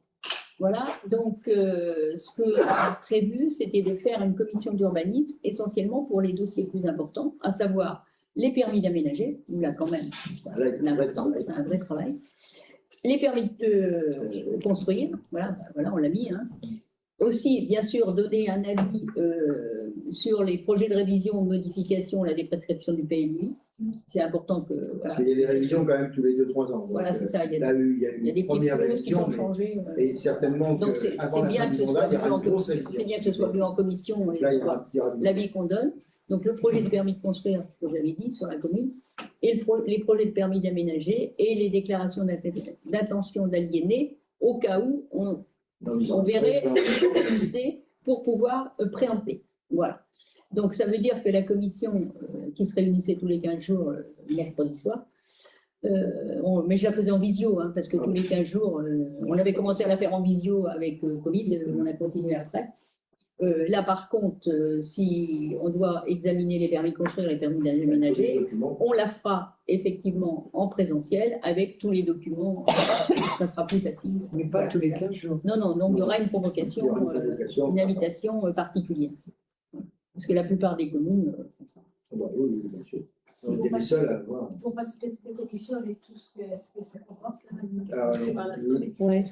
Voilà, donc ce qu'on a prévu, c'était de faire une commission d'urbanisme essentiellement pour les dossiers plus importants, à savoir les permis d'aménager, où là quand même, c'est important, c'est un vrai travail. Les permis de construire, voilà, on l'a mis. Hein. Aussi, bien sûr, donner un avis sur les projets de révision ou de modification là, des prescriptions du PLUI. C'est important que. Voilà. Parce qu'il y a des révisions quand même tous les 2-3 ans. Voilà, c'est ça. Il y a des petites choses qui vont changer. Et certainement donc, qu'avant la fin du mandat, il y aura une grosse révision. C'est bien que ce soit vu en commission et là, il y aura l'avis qu'on donne. Donc, le projet de permis de construire, ce que j'avais dit sur la commune, et les projets de permis d'aménager et les déclarations d'intention d'aliéner au cas où on verrait une opportunité pour pouvoir préempter. Voilà. Donc, ça veut dire que la commission qui se réunissait tous les 15 jours, mercredi soir, mais je la faisais en visio, hein, parce que tous les 15 jours, on avait commencé à la faire en visio avec Covid, on a continué après. Là, par contre, si on doit examiner les permis de construire, les permis d'aménager, on la fera effectivement en présentiel avec tous les documents. Ça sera plus facile. Mais pas tous les 15 jours. Non, non, donc il y aura une convocation, une invitation particulière. Parce que la plupart des communes. Oui, bien sûr. On était les seuls à voir. Il faut passer des pétitions avec tout ce que ça comporte. C'est pas la Ouais.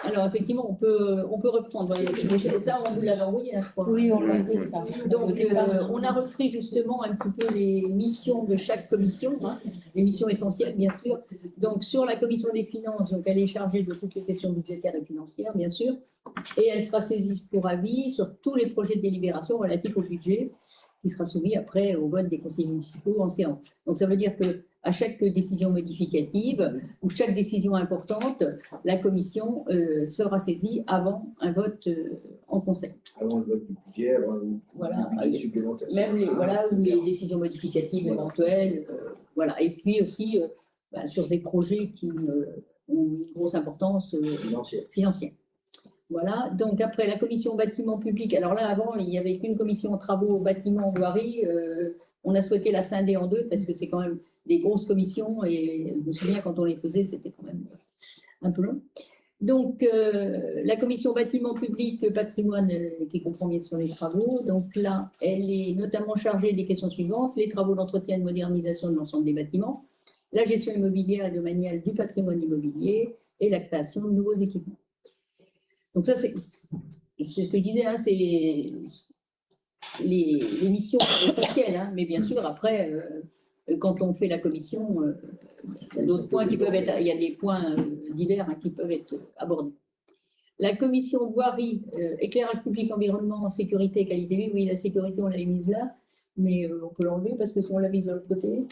Alors, effectivement, on peut reprendre. Mais ça, on vous l'avait envoyé, là, je crois. Oui, on l'a dit ça. Donc, on a repris justement un petit peu les missions de chaque commission, hein, les missions essentielles, bien sûr. Donc, sur la commission des finances, donc, elle est chargée de toutes les questions budgétaires et financières, bien sûr. Et elle sera saisie pour avis sur tous les projets de délibération relatifs au budget, qui sera soumis après au vote des conseillers municipaux en séance. Donc, ça veut dire que à chaque décision modificative ou chaque décision importante, la commission sera saisie avant un vote en conseil. Avant le vote du budget, avant voilà, le budget supplémentaire. Même les décisions modificatives éventuelles. Voilà. Et puis aussi sur des projets qui ont une grosse importance financière. Voilà, donc après la commission bâtiment public, alors là avant il n'y avait qu'une commission travaux bâtiment voirie, on a souhaité la scinder en deux parce que c'est quand même des grosses commissions et je me souviens quand on les faisait c'était quand même un peu long. Donc la commission bâtiment public patrimoine qui comprend bien sûr les travaux, donc là elle est notamment chargée des questions suivantes, les travaux d'entretien et de modernisation de l'ensemble des bâtiments, la gestion immobilière et domaniale du patrimoine immobilier et la création de nouveaux équipements. Donc ça, c'est ce que je disais, hein, c'est les missions essentielles, hein, mais bien sûr, après, quand on fait la commission, il y a d'autres points qui peuvent être, il y a des points divers hein, qui peuvent être abordés. La commission voirie, éclairage public, environnement, sécurité, qualité de vie, oui, la sécurité, on l'a mise là, mais on peut l'enlever parce que si on l'a mise de l'autre côté.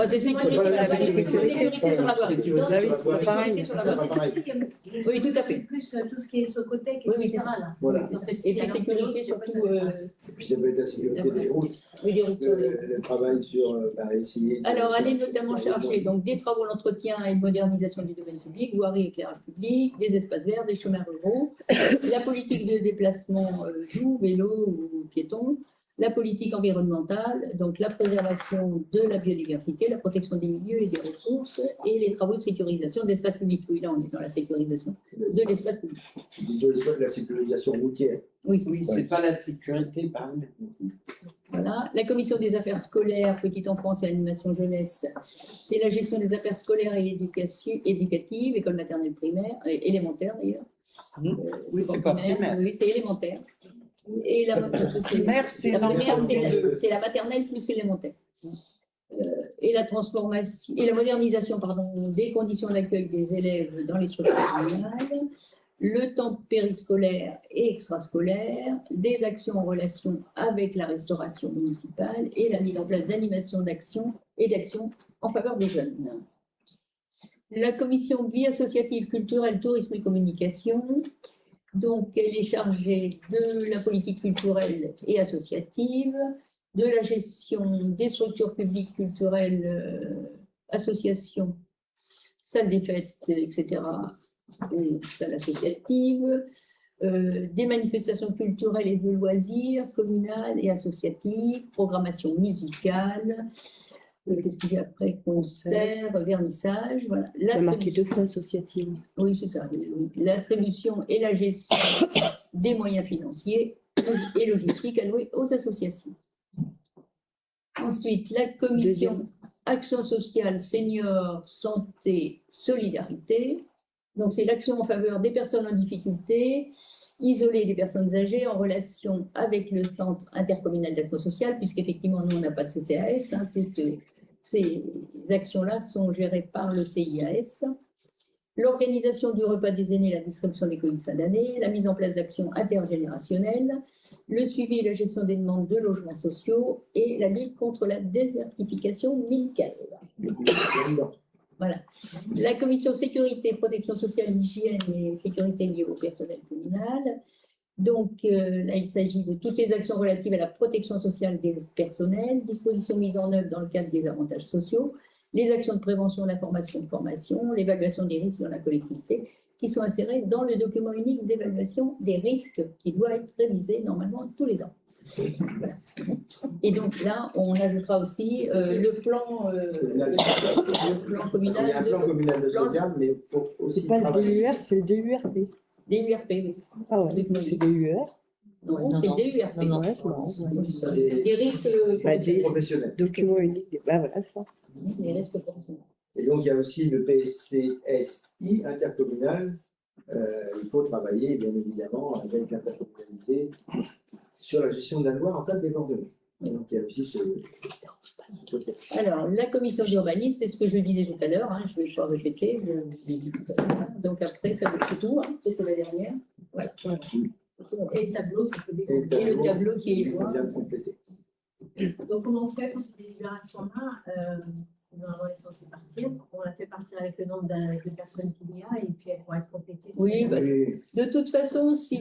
C'est sécurité sur la voirie. Oui, tout à fait. Plus tout ce qui est sur côté, oui, c'est ça. Voilà. Et puis sécurité surtout. Et puis ça peut être la sécurité des routes. Oui, des routes. Le travail sur essayer. Alors, elle est notamment chargée donc, des travaux d'entretien et de modernisation du domaine public, voirie, éclairage public, des espaces verts, des chemins ruraux, la politique de déplacement doux, vélo ou piéton, la politique environnementale, donc la préservation de la biodiversité, la protection des milieux et des ressources, et les travaux de sécurisation de l'espace public. Oui, là, on est dans la sécurisation de l'espace public. De la sécurisation routière. Oui, c'est pas la sécurité, pardon. Voilà. La commission des affaires scolaires, petite enfance et animation jeunesse, c'est la gestion des affaires scolaires et éducatives, école maternelle primaire, élémentaire d'ailleurs. Oui, c'est pas primaire. Oui, c'est élémentaire. Et la primaire, c'est la maternelle plus élémentaire. Et la transformation et la modernisation des conditions d'accueil des élèves dans les structures communales, le temps périscolaire et extrascolaire, des actions en relation avec la restauration municipale et la mise en place d'animations d'actions en faveur des jeunes. La commission vie associative, culturelle, tourisme et communication. Donc, elle est chargée de la politique culturelle et associative, de la gestion des structures publiques culturelles, associations, salles des fêtes, etc., salles associatives, des manifestations culturelles et de loisirs, communales et associatives, programmation musicale, qu'est-ce qu'il y a après? Concert, vernissage, voilà. Il y a marqué 2 fois associative. Oui, c'est ça. L'attribution et la gestion des moyens financiers et logistiques alloués aux associations. Ensuite, la commission Deuxième. Action sociale, seniors, santé, solidarité. Donc, c'est l'action en faveur des personnes en difficulté, isolées des personnes âgées, en relation avec le centre intercommunal d'action sociale, puisqu'effectivement, nous, on n'a pas de CCAS. Hein, toutes ces actions-là sont gérées par le CIAS. L'organisation du repas des aînés, la distribution des colis de fin d'année, la mise en place d'actions intergénérationnelles, le suivi et la gestion des demandes de logements sociaux et la lutte contre la désertification médicale. Voilà. La commission sécurité, protection sociale, hygiène et sécurité liée au personnel communal. Donc, là, il s'agit de toutes les actions relatives à la protection sociale des personnels, dispositions mises en œuvre dans le cadre des avantages sociaux, les actions de prévention, d'information, de formation, l'évaluation des risques dans la collectivité, qui sont insérées dans le document unique d'évaluation des risques qui doit être révisé normalement tous les ans. Voilà. Et donc là, on ajoutera aussi le plan communal. Il y a un plan communal de sauvegarde, mais pour aussi. C'est pas le travailler. DUR, c'est le DURP. Des URP, oui, c'est ça. Ah ouais, c'est le DUR. Non, c'est le DURP. Non, ouais, c'est marrant. Des risques Bah, des Professionnels. documents uniques. Bah voilà, ça. des risques professionnels. Et donc, il y a aussi le PSCSI intercommunal. Il faut travailler, bien évidemment, avec l'intercommunalité sur la gestion de la loi en cas de débordement. Et donc, il y a aussi ce. Alors, la commission d'urbanisme, c'est ce que je disais tout à l'heure, hein, je ne vais pas répéter, je l'ai dit tout à l'heure. Donc après, ça c'est tout, hein, c'était la dernière. Voilà. Et le tableau, ça peut Et Et le tableau qui est joint. bien complété. Donc, comment on fait pour cette délibération-là normalement, elle est censée partir. On la fait partir avec le nombre de personnes qu'il y a et puis elle pourra être complétée. Oui, bah, Oui. de toute façon, si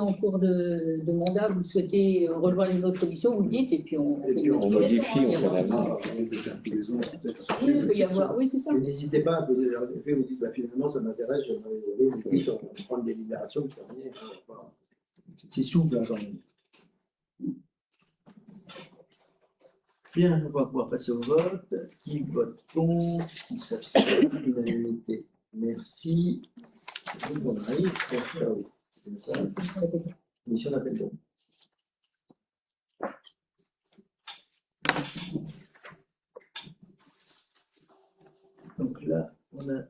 en cours de mandat, vous souhaitez rejoindre une autre commission, vous le dites, et puis on fait une on modification, modifie, hein, on fait la il y a main. Oui, il peut y avoir, oui, c'est ça. Et n'hésitez pas à poser des effets, vous dites, bah, finalement, ça m'intéresse, j'aimerais y aller, puis on va prendre des libérations, terminé. C'est souple, hein, quand même. Bien, on va pouvoir passer au vote. Qui vote contre? Qui s'abstient? Unanimité. Merci. Donc, on arrive au chaos. C'est ça, mission d'appel d'offres. Donc là, on a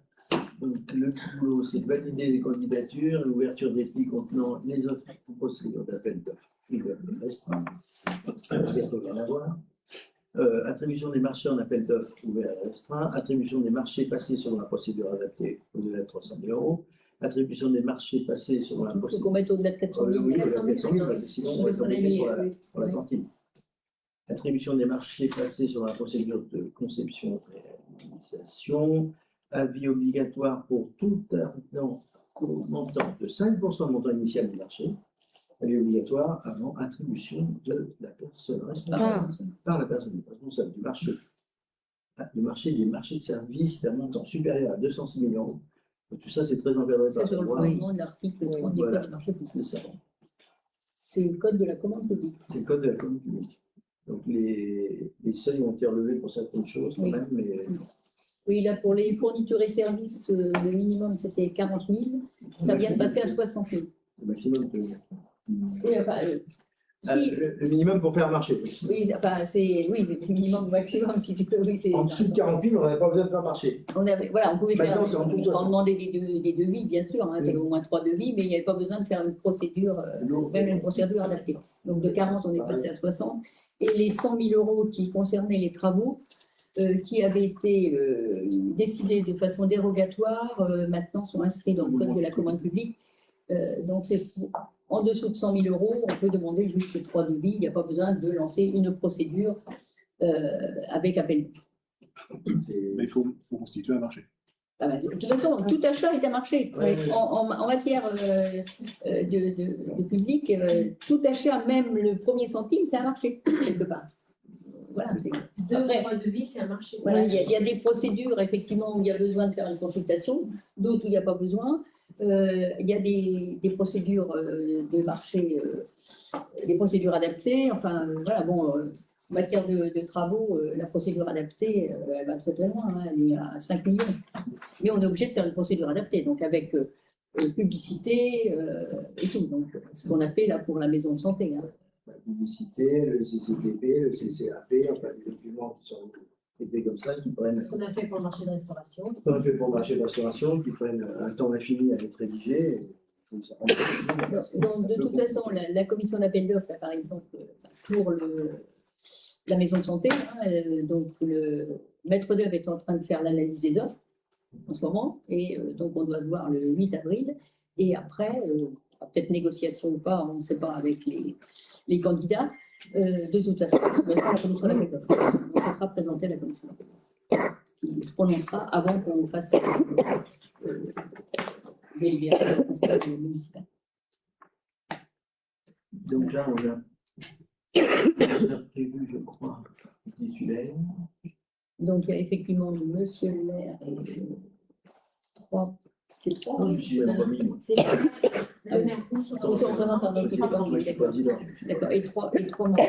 donc, le boulot, c'est de valider les candidatures, l'ouverture des plis contenant les offres pour procédure d'appel d'offres ouvert et restreint. Bientôt rien à voir. Attribution des marchés en appel d'offres ouvert et restreint. Attribution des marchés passés selon la procédure adaptée au-delà de 300 000 €. Attribution des marchés passés selon la Il faut procédure. qu'on mette au-delà de 400 000. Oui, au-delà de 400 000, parce que sinon on va s'embêter pour la Oui. cantine. Attribution des marchés passés sur la procédure de conception et réalisation. Avis obligatoire pour tout avenant au montant de 5% du montant initial du marché. Avis obligatoire avant attribution de la personne responsable par la personne responsable du marché des marchés de services d'un montant supérieur à 206 000 €. Donc, tout ça, c'est très encadré C'est par sur la le loi. fondement de l'article 30 du Voilà. Code du marché public. C'est ça. C'est le code de la commande publique. C'est le code de la commande publique. Donc les seuils ont été relevés pour certaines choses quand Oui. même, mais Oui, là, pour les fournitures et services, le minimum, c'était 40 000. Ça vient de passer à 60 000. le maximum peut. Oui, enfin, si, Le minimum pour faire marcher. oui, enfin, c'est, oui, le minimum, le maximum, si tu peux, oui, c'est. En dessous de 40 000, on n'avait pas besoin de faire marcher. Voilà, on pouvait faire, Maintenant, c'est en dessous de 60. on demandait des devis, bien sûr, hein, il y avait Oui. au moins 3 devis, mais il n'y avait pas besoin de faire une procédure, même une procédure adaptée. Donc de 40, on est passé à 60. Et les 100 000 € qui concernaient les travaux, qui avaient été décidés de façon dérogatoire, maintenant sont inscrits dans le code de la commande publique. Donc c'est en dessous de 100 000 €, on peut demander juste 3 devis, il n'y a pas besoin de lancer une procédure avec appel. Mais il faut constituer un marché. Ah bah, de toute façon, tout achat est un marché. Ouais. En matière de public, tout achat, même le premier centime, c'est un marché, quelque part. Voilà, c'est- Deux Après- droits de vie, c'est un marché. voilà, il y a des procédures, effectivement, où il y a besoin de faire une consultation, d'autres où il n'y a pas besoin. Il y a des procédures de marché, des procédures adaptées. Enfin, voilà, bon, en matière de travaux, la procédure adaptée, elle va très très loin, hein, elle est à 5 millions. Mais on est obligé de faire une procédure adaptée, donc avec publicité et tout. Donc, ce qu'on a fait là pour la maison de santé. Hein. la publicité, le CCTP, le CCAP, enfin des documents qui sont faits comme ça, qui prennent. Ce qu'on a fait pour le marché de restauration. Ce qu'on a fait pour le marché de restauration, qui prennent un temps infini à être rédigés. Donc, de toute façon, la commission d'appel d'offres, là, par exemple, pour la maison de santé, hein, donc le maître d'œuvre est en train de faire l'analyse des offres en ce moment, et donc on doit se voir le 8 avril, et après, peut-être négociation ou pas, on ne sait pas avec les candidats, de toute façon, on va faire la commission d'appel d'offres. Donc, ça sera présenté à la commission d'appel d'offres, qui se prononcera avant qu'on fasse délibérer au conseil municipal. Donc là, on a prévu, je crois, un titulaire. Donc, il y a effectivement monsieur le maire et trois. C'est trois. Non, je suis même pas mis. C'est le maire ou son Ou son représentant, donc, je sais pas qui Moi, est je suis d'accord. président. D'accord, et trois membres.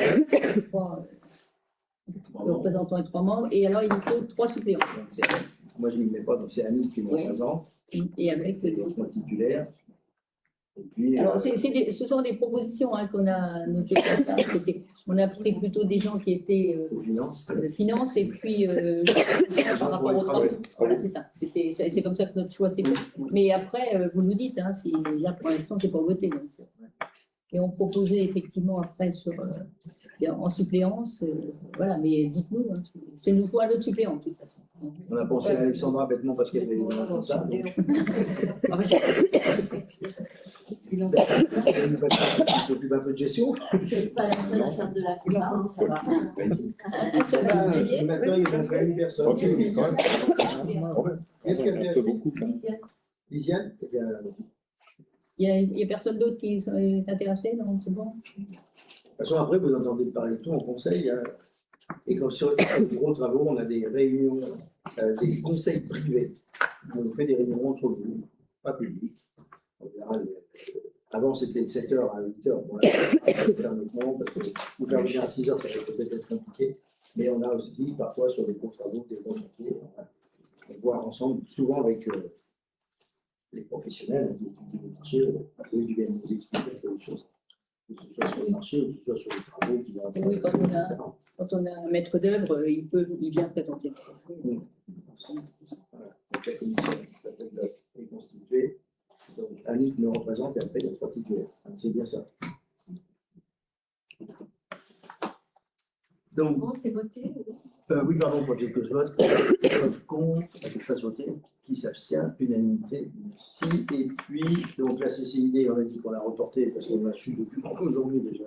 Trois représentants et trois membres. Et alors, il nous faut trois suppléants. Donc, moi, je ne les mets pas, donc c'est Annie qui me Oui. représente. Et avec C'est les trois titulaires. Et puis, alors, ce sont des propositions hein, qu'on a notées comme ça. On a pris plutôt des gens qui étaient aux finances. finance et puis par rapport au travail. Voilà, c'est ça. C'est comme ça que notre choix s'est fait. Mais après, vous nous dites, hein, si là pour l'instant, c'est pas voté. Donc, et on proposait effectivement après en suppléance, voilà, mais dites-nous, hein, c'est nous faut un autre suppléant de toute façon. On a pensé à Alexandra bêtement parce qu'elle est dans ça. Ah, mais Elle s'occupe un peu de gestion. C'est pas la seule à faire de la compta, ça va. un seul Et maintenant, ils vont faire une personne. Ok, mais quand même. Qu'est-ce qu'elle fait Un peu assez beaucoup, quand même. Lisiane Eh bien, Il n'y a personne d'autre qui est intéressé, non, c'est bon. de toute façon, après, vous entendez parler de tout en conseil. Hein. Et comme sur les gros travaux, on a des réunions, des conseils privés. On fait des réunions entre vous, pas publiques. En général, avant, c'était de 7h à 8h. Bon, là, on faire notre moment parce que vous faire venir à 6h, ça va peut-être être compliqué. Mais on a aussi, parfois, sur des gros travaux, des gros chantiers, on voit ensemble, souvent avec les professionnels qui étudient le marché, eux qui viennent nous expliquer les choses. Que ce soit sur le marché ou que ce soit sur les travaux qui vont Oui, quand on a un maître d'œuvre, il vient présenter. Voilà. Donc la commission d'appel d'offres est constituée. Donc Annick me représente et après il y a trois titulaires. C'est bien ça. Donc, Bon, c'est voté. oui, pardon, faut que je vote. Vote contre, je fasse voter. Qui s'abstient, unanimité, merci. Et puis, donc la CCID, on a dit qu'on l'a reporté parce qu'on l'a su depuis aujourd'hui déjà.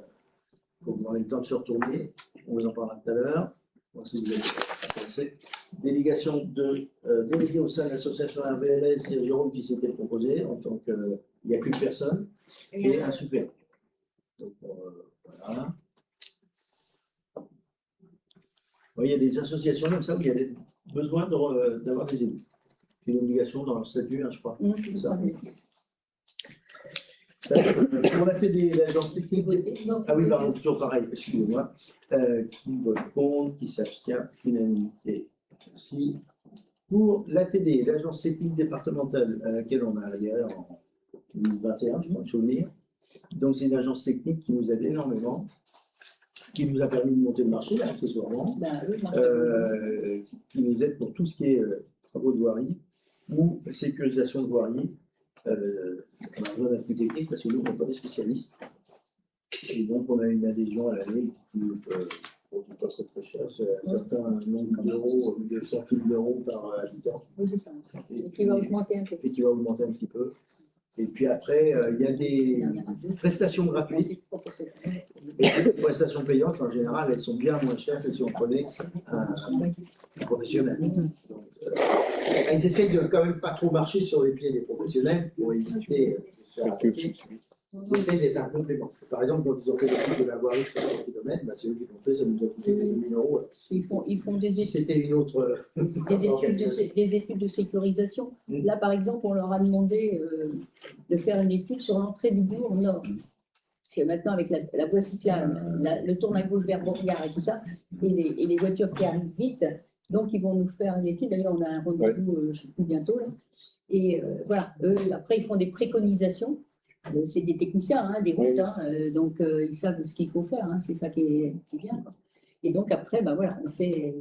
Donc on a eu le temps de se retourner. On vous en parlera tout à l'heure. Bon, si vous avez intéressé. Délégation déléguée au sein de l'association RVLS, c'est Jérôme qui s'était proposé en tant que. Il n'y a qu'une personne et un suppléant. Donc voilà. Il y a des associations comme ça où il y a besoin d'avoir des élus. C'est une obligation dans leur statut, hein, je crois. C'est ça. Pour la TD, l'agence technique. Ah oui, pardon, toujours pareil, excusez-moi. Qui vote contre, qui s'abstient, unanimité. Merci. Pour l'ATD, l'agence technique départementale à laquelle on a adhéré en 2021, je crois me souvenir. Donc, c'est une agence technique qui nous aide énormément, qui nous a permis de monter le marché, là, accessoirement, qui nous aide pour tout ce qui est travaux de voirie ou sécurisation de voirie. On a besoin d'un plus technique parce que nous, on n'est pas des spécialistes. Et donc, on a une adhésion à l'année qui coûte pas très cher. C'est un certain nombre d'euros, 200 000 euros par habitant. Oui, c'est ça. Et qui va augmenter un peu. Et qui va augmenter un petit peu. Et puis après, il y a des prestations gratuites. Et les prestations payantes, en général, elles sont bien moins chères que si on prenait un professionnel. Donc, ils essayent de quand même pas trop marcher sur les pieds des professionnels pour éviter de se faire attaquer. Ils essayent d'être un complément. Par exemple, quand ils ont fait l'étude de la voirie sur le kilomètre, c'est eux qui l'ont fait, ça nous a coûté 2 000 euros. Ils font des études. C'était une autre. Des études de sécurisation. Là, par exemple, on leur a demandé de faire une étude sur l'entrée du bourg nord. Parce que maintenant, avec la voie cyclable, le tourne à gauche vers Bourgard et tout ça, et les voitures qui arrivent vite, donc ils vont nous faire une étude. D'ailleurs, on a un rendez-vous, je ne sais plus bientôt. Là. Et voilà, eux, après, ils font des préconisations C'est des techniciens, hein, des routes, hein, donc ils savent ce qu'il faut faire, hein, c'est ça qui est bien, quoi. Et donc après, bah, voilà, on fait.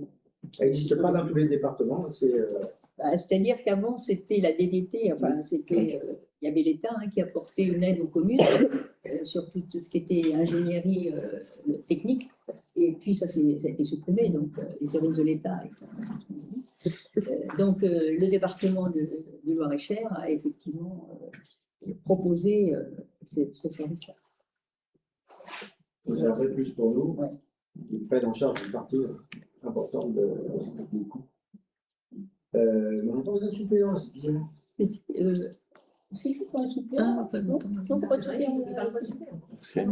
Ça n'existe pas dans tous les départements. C'est-à-dire qu'avant, c'était la DDT, enfin, c'était, il y avait l'État, hein, qui apportait une aide aux communes sur tout ce qui était ingénierie technique. Et puis, ça a été supprimé, donc les services de l'État. Donc, le département de Loir-et-Cher a effectivement proposé ce service-là. C'est un peu plus pour nous. Ouais. Ils prennent en charge une partie importante des coûts. Mais on entend vous êtes suppléant, c'est bizarre. Si, pour un suppléant. Non, pas de suppléant. C'est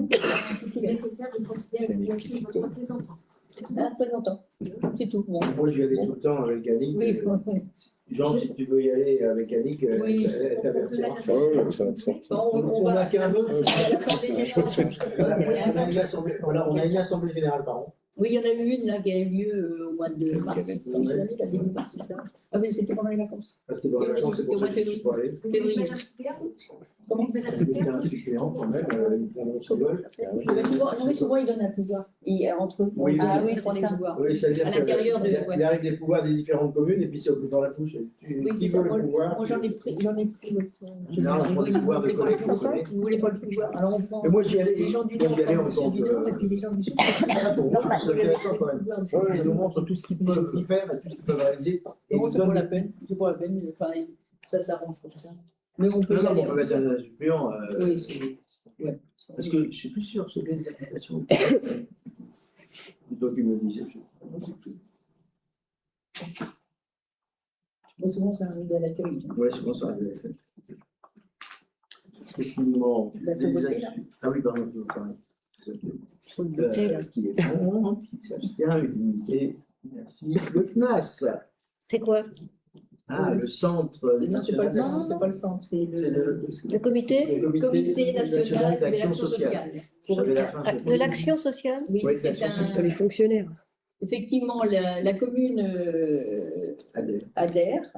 Nécessaire de considérer que c'est votre représentant. Un représentant, c'est tout. Bon. Moi, j'y allais tout le temps avec Annick. Oui, Genre, si tu veux y aller avec Annick, Oui. elle t'avertira. ça va te sortir. On n'a qu'un vote. On On a une assemblée générale par an. Oui, il y en a eu une là, qui a eu lieu au mois de mars. La début mars, c'est ça. Ah, mais c'était pendant les vacances. C'est bon, c'est pour ça que je suis pas allé. Février. Comment C'était un suppléant quand même. Ils prendront ce vol. mais souvent, ils donnent un pouvoir. Entre eux. Oui, Ah oui, oui, c'est ça. Oui, c'est-à-dire À l'intérieur de. qu'il arrive des pouvoirs des différentes communes et puis c'est au plus dans la couche. Oui, c'est Qui ça. veut le pouvoir? Moi, j'en ai pris l'autre fois. Non, on prend le pouvoir de Vous voulez pas le collecte. pouvoir? Vous voulez pas le pouvoir? Alors, on prend Mais moi, j'y allais. les gens du Moi, Nord, j'y allais en les gens tant du Nord, et puis les gens du Sud. C'est intéressant quand même. Ils nous montrent tout ce qu'ils peuvent y faire et tout ce qu'ils peuvent réaliser. Et Non, ils c'est pour donnent- la peine. C'est pour la peine. Mais, enfin, ça s'arrange comme ça. Mais on peut Non, y non, aller. on peut mettre un suppléant. Oui, c'est. Ouais. Parce que je suis plus sûr que ce que l'interprétation. C'est toi qui me le disais. Moi, je sais plus. Bon, souvent, c'est un à l'accueil. Ouais, c'est bon, ça arrive. Qu'est-ce qu'il nous manque? La pauvreté, là. Ah oui, pardon, je vous parle. Faut le noter, là. Qui est bon, qui s'abstient, l'unité. Merci. Le CNAS. C'est quoi? Ah, le centre Non, c'est pas national le centre, c'est pas le centre, c'est C'est le Le comité le Comité national de d'action l'action sociale. sociale. J'avais la fin. de l'action sociale? Oui, Oui, c'est l'action un. Pour les fonctionnaires. Effectivement, la commune Adhère. adhère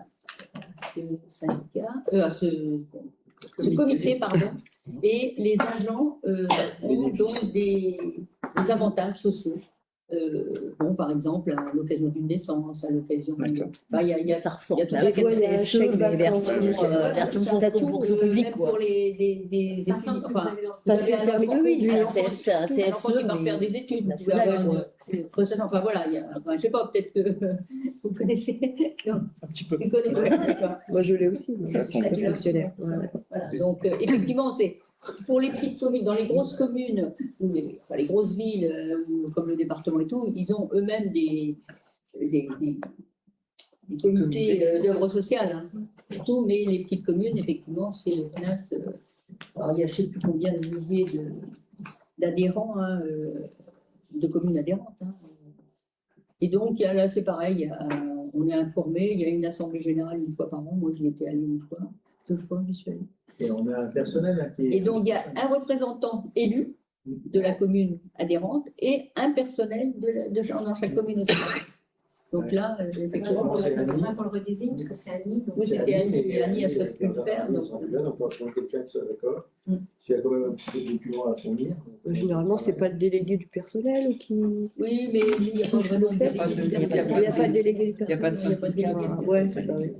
à ce syndicat, à ce comité, pardon, et les agents ont donc des avantages sociaux. Bon, par exemple, à l'occasion d'une naissance, à l'occasion d'une. D'accord. Bah, il y a Ça ressemble il y a à la tout- Ouais, il y a un CSE, chèque mais vacances, version t'as tout, fonction publique, même quoi. pour des études. Enfin, vous Passer avez le permis de un enfant, conduire. oui, C'est un enfant CSE, un qui va mais faire des études, vous pouvez national, avoir quoi. une précédente. Enfin voilà, il y a, enfin, je sais pas, peut-être que vous connaissez. Non, Un petit peu. tu connais, ouais, d'accord. Moi, je l'ai aussi. Je Ah, suis pas tu l'as. fonctionnaire. Ouais. Voilà, donc effectivement, c'est pour les petites communes, dans les grosses communes, ou les grosses villes, ou comme le département et tout, ils ont eux-mêmes des comités d'œuvre sociale, hein, tout, mais les petites communes, effectivement, c'est le CNAS. Alors, il y a je ne sais plus combien de milliers d'adhérents, hein, de communes adhérentes. Hein. Et donc, là, c'est pareil, on est informé, il y a une assemblée générale une fois par an. Moi, j'y étais allée une fois, 2 fois, j'y suis allée. Et on a un personnel là, qui est. Et donc, il y a un représentant élu de la commune adhérente et un personnel dans chaque commune aussi. Donc là, effectivement, c'est Annie. On le redésigne parce que c'est Annie. donc Oui, C'est c'était Annie, Annie, et Annie, elle souhaite plus le faire. Donc, Donc, il faut trouver quelqu'un qui soit d'accord. Mm. Tu as quand même un petit peu de documents à fournir. Généralement, c'est pas le délégué du personnel qui. oui, mais il n'y a pas vraiment de délégué. Il n'y a pas de délégué du Il n'y a pas de personnel. Il n'y a pas de délégué. Ah, ouais, c'est pas vrai.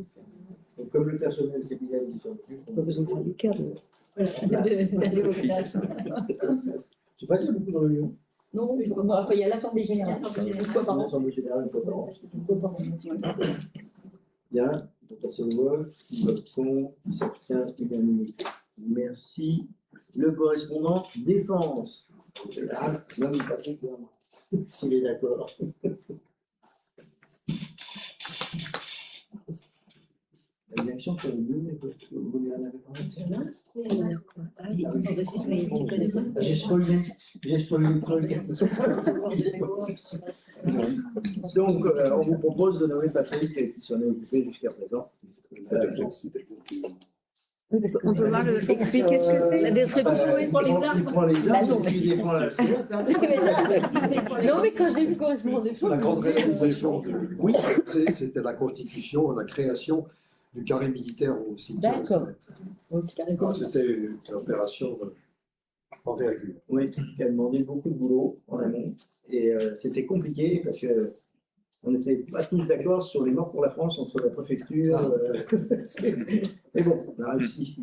Donc, comme le personnel, c'est bien qui s'en occupe. Pas besoin de syndicat. mais- D'aller au classe. Tu passes beaucoup de réunions. Non, enfin, il y a l'Assemblée générale. Une fois par an. L'Assemblée générale, une fois par an. Une fois par an. Bien, on va passer au vote. Qui vote contre, qui s'abstient, unanimité. Merci. Le correspondant défense. Là, non, mais pas très clairement. S'il est d'accord. La direction pour le mieux, vous lui en avez parlé. J'ai spoilé le truc. Donc, on vous propose de nommer Patrick, qui s'en est occupé jusqu'à présent. On peut voir expliquer ce que c'est. La description, oui. Il prend les Bah armes, non, il défend la silhouette. Hein. Non, mais quand j'ai vu correspondance de La grande réalisation, Oui. c'était la constitution, la création du carré militaire au cimetière. D'accord. C'était une opération envergure. Oui, qui a demandé beaucoup de boulot en amont. Et c'était compliqué parce que on n'était pas tous d'accord sur les morts pour la France entre la préfecture. Mais bon, on a réussi.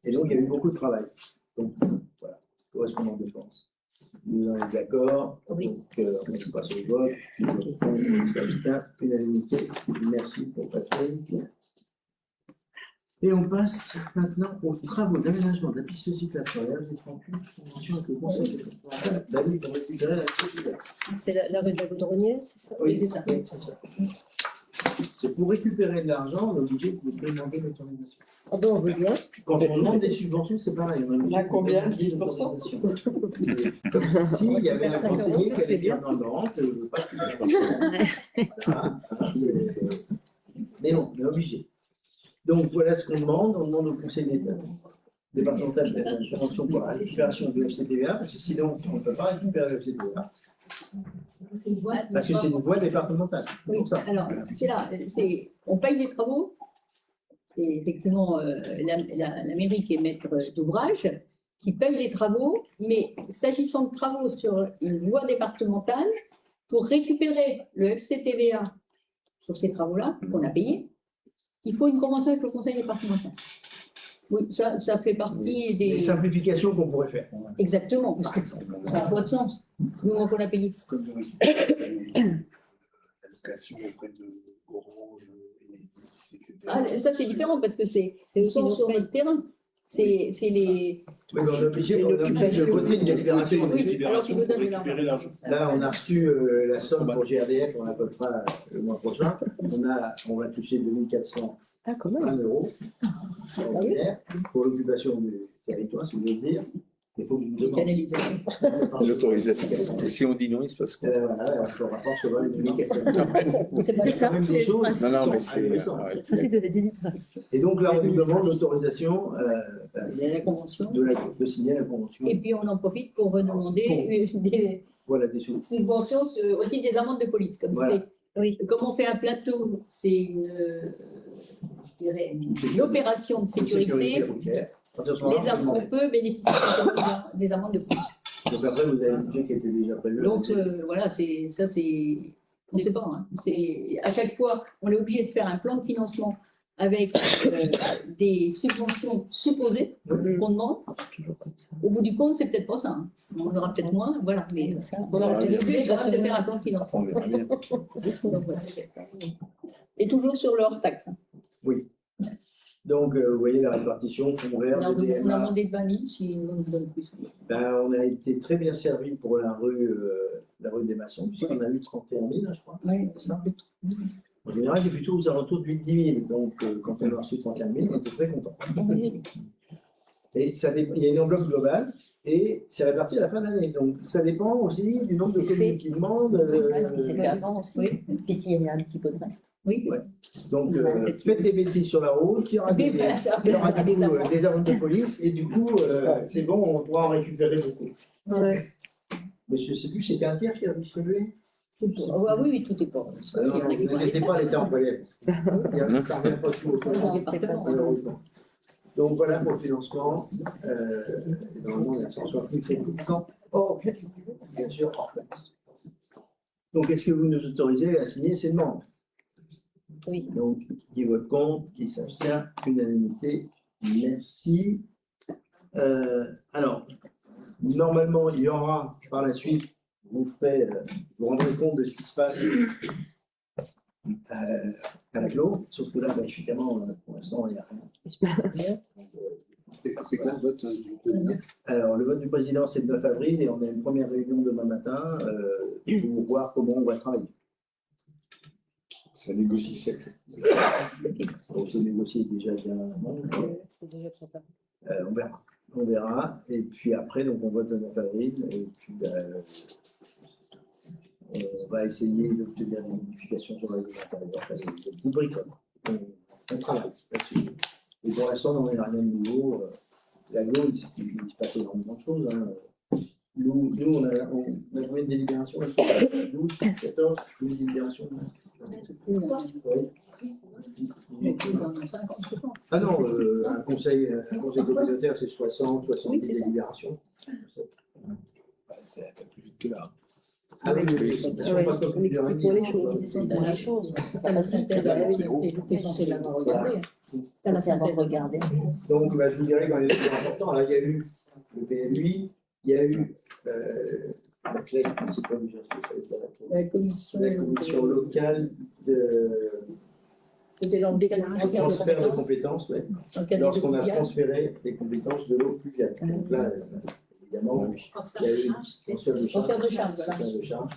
Et donc, il y a eu beaucoup de travail. Donc, voilà, correspondant de France. Vous en êtes d'accord? Oui. Donc, on passe au vote. S'abstient, unanimité. Merci pour Patrick. Et on passe maintenant aux travaux d'aménagement de la piste cyclable des 38, convention avec le conseil départemental. David, on récupérer la société. C'est la rue de la Gaudronnière, c'est ça? Oui, c'est ça. Oui, c'est ça. C'est pour récupérer de l'argent, on est obligé de demander l'autorisation. Ah bon, on veut bien. Quand on demande des subventions, c'est pareil. On On a combien? 10%. Si il y avait un conseiller qui allait dire non, non, je ne veux pas que voilà. Mais non, on est obligé. Donc voilà ce qu'on demande. On demande au conseil d'État départemental de la subvention pour la récupération du FCTVA, parce que sinon on ne peut pas récupérer le FCTVA. Parce que c'est une voie départementale. Oui, Pour ça. alors, c'est là, on paye les travaux, c'est effectivement la mairie qui est maître d'ouvrage, qui paye les travaux, mais s'agissant de travaux sur une voie départementale, pour récupérer le FCTVA sur ces travaux-là, qu'on a payés, il faut une convention avec le conseil départemental. Oui, ça fait partie des... Les simplifications qu'on pourrait faire. Exactement, parce que ça n'a pas de sens, du moment qu'on a payé. Comme de l'allocation auprès de Orange, Enedis, etc. Ah, ça, c'est différent, parce que c'est sont sur notre terrain. C'est les... Mais on est obligé de voter une délibération. Oui, alors qu'il nous donne de l'argent. Là, on a reçu la somme pour GRDF, on la votera le mois prochain. On va toucher 2401 Ah, quand même. euros pour l'occupation du territoire, si vous voulez dire. Il faut que je vous demande. Canalisation. L'autorisation. Et si on dit non, il se passe quoi? Voilà, le rapport sera les communications. C'est pas ça, même des c'est choses. le principe. Non, non, mais Le principe de la délibération. Et donc là, on nous demande l'autorisation Il y a la convention. de signer la convention. Et puis, on en profite pour redemander des Voilà, des choses. subventions au titre des amendes de police. Comme, Voilà. comme on fait un plateau, c'est une opération de sécurité. routière. On peut bénéficier des amendes de police. Donc après, vous avez un budget qui était déjà prévu. Donc voilà, on ne sait pas. Hein. À chaque fois, on est obligé de faire un plan de financement avec des subventions supposées qu'on demande. Au bout du compte, c'est peut-être pas ça. Hein. On aura peut-être moins, voilà. Mais on aura obligé de faire un plan de financement. Donc, voilà. Et toujours sur leur taxe. Hein. Oui. Donc, vous voyez la répartition, fonds vert, On a DMA. demandé de 20 000, si on nous donne plus. Ben, on a été très bien servi pour la rue des Maçons, puisqu'on a eu 31 000, je crois. Oui, C'est ça. En général, c'est plutôt aux alentours de 8-10 000. Donc, quand on a reçu 31 000, on était très contents. Et il y a une enveloppe globale et c'est réparti à la fin de l'année. Donc, ça dépend aussi du nombre de communes qui demandent. C'est fait avant aussi. Puis s'il y a un petit peu de reste. Oui, Ouais. Donc, faites des bêtises sur la route, il y aura des amendes de police et du coup, c'est bon, on pourra en récupérer beaucoup. Ouais. Mais je ne sais plus, c'était un tiers qui a distribué. Ah oui, tout est pas. Ne mettez pas l'État en prélève. Ça revient pas tout autour, malheureusement. Donc voilà pour le financement. Normalement, on a 167 100 hors, bien sûr, hors place. Donc, est-ce que vous nous autorisez à signer ces demandes? Oui. Donc, qui vote contre, qui s'abstient, unanimité, merci. Alors, normalement, il y aura par la suite, vous vous rendrez compte de ce qui se passe à la clos, sauf que là, bah, évidemment, pour l'instant, il n'y a rien. C'est quoi le vote du président? Alors, le vote du président, c'est le 9 avril et on a une première réunion demain matin pour voir comment on va travailler. Ça négocie sec. On se négocie déjà bien. On verra. On verra. Et puis après, donc on vote le 9 avril. Et puis, on va essayer d'obtenir des modifications sur la loi intérieure. Vous bricole. On travaille là-dessus. Et pour l'instant, on n'a rien de nouveau. La GO, il se passe énormément de choses. Hein. Nous, on a combien de délibérations? 12, 14, 12 délibérations. Oui. Mais plus dans 50, 60. Ah non, un conseil communautaire, c'est 60, 70 Oui, c'est ça. délibérations. C'est un peu plus vite que là. Ah oui, mais Ah ouais, on explique pour les choses. Dans les choses. T'as la synthèse de la t'es censé l'avoir regardé. T'as la synthèse de regarder. Donc, je vous dirais quand même c'est important. Là, il y a eu le PLUI, il y a eu la CLEC, c'est quoi déjà La commission. la commission locale de C'était dans le transfert de compétences, ouais, lorsqu'on a transféré les compétences de l'eau pluviale. Donc là, évidemment, il y a eu transfert de charge. Transfert de charge.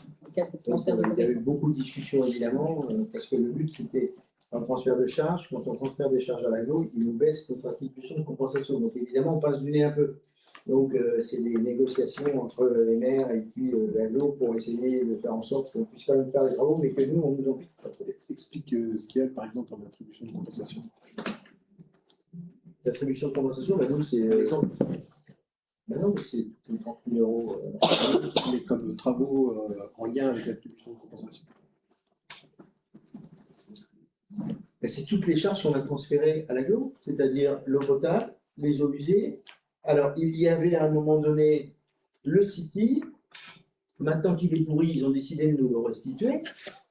Donc, il y a eu beaucoup de discussions, évidemment, parce que le but, c'était un transfert de charge. Quand on transfère des charges à l'aglo, il nous baisse notre attribution de compensation. Donc, évidemment, on passe du nez un peu. Donc, c'est des négociations entre les maires et puis l'aglo pour essayer de faire en sorte qu'on puisse quand même faire les travaux, mais que nous, on nous empêche pas trop. Explique ce qu'il y a, par exemple, en attribution de compensation. L'attribution de compensation, bah, nous, c'est. Bah non, c'est 30 000 €. Mais comme travaux en lien avec l'attribution de compensation. C'est toutes les charges qu'on a transférées à l'aglo, c'est-à-dire l'eau potable, les eaux usées. Alors, il y avait à un moment donné le City. Maintenant qu'il est pourri, ils ont décidé de nous le restituer.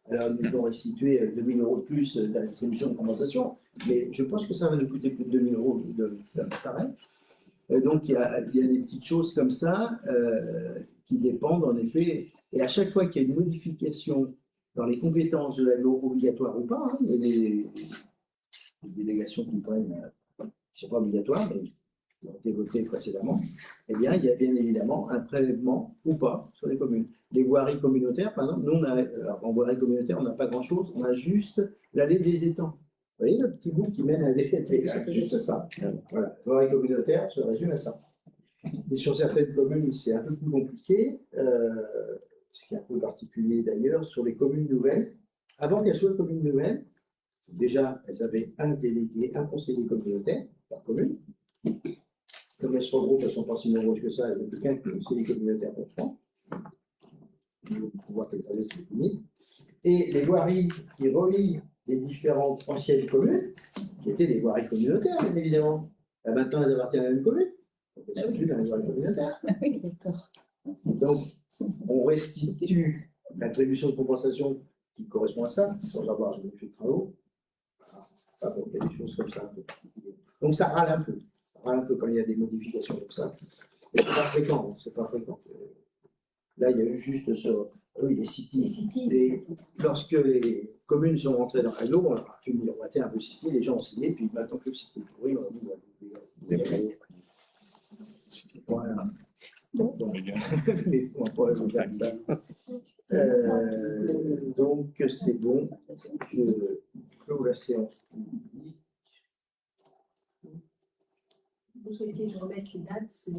Alors, ils nous ont restitué 2 000 € de plus d'attribution de compensation. Mais je pense que ça va nous coûter plus de 2 000 € de pareil. Donc, il y a des petites choses comme ça qui dépendent en effet. Et à chaque fois qu'il y a une modification dans les compétences de l'aglo, obligatoire ou pas, hein, il y a des délégations qui prennent, qui ne sont pas obligatoires, mais qui ont été votées précédemment, eh bien, il y a bien évidemment un prélèvement ou pas sur les communes. Les voiries communautaires, par exemple, nous, en voirie communautaire, on n'a pas grand-chose, on a juste l'allée des étangs. Vous voyez le petit bout qui mène à des c'est juste ça. Voilà, voirie communautaire se résume à ça. Et sur certaines communes, c'est un peu plus compliqué, ce qui est un peu particulier d'ailleurs, sur les communes nouvelles. Avant qu'elles soient communes nouvelles, déjà, elles avaient un délégué, un conseiller communautaire par commune. Comme elles se regroupent, elles ne sont pas si nombreuses que ça, elles n'ont plus qu'un conseiller communautaire pour 3. On voit qu'elles avaient ces limites. Et les voiries qui relient les différentes anciennes communes, qui étaient des voiries communautaires, bien évidemment. Là, maintenant, elles appartiennent à la même commune. Donc, elles ne sont plus dans les voiries communautaires. Donc, on restitue l'attribution de compensation qui correspond à ça, sans avoir jamais fait de travaux. Voilà. Bon, il y a des choses comme ça. Donc, ça râle un peu. Ça râle un peu quand il y a des modifications comme ça. Mais ce n'est pas fréquent. C'est pas fréquent. Là, il y a eu juste sur les cities. Lorsque les communes sont rentrées dans l'aglo, on a fait miroiter un peu le city, les gens ont signé, puis maintenant que le city est pourri, on a dit voilà. Bon. Mais on pourrait vous faire ça. Donc, c'est bon. Je clôt la séance. Vous souhaitez que je remette les dates?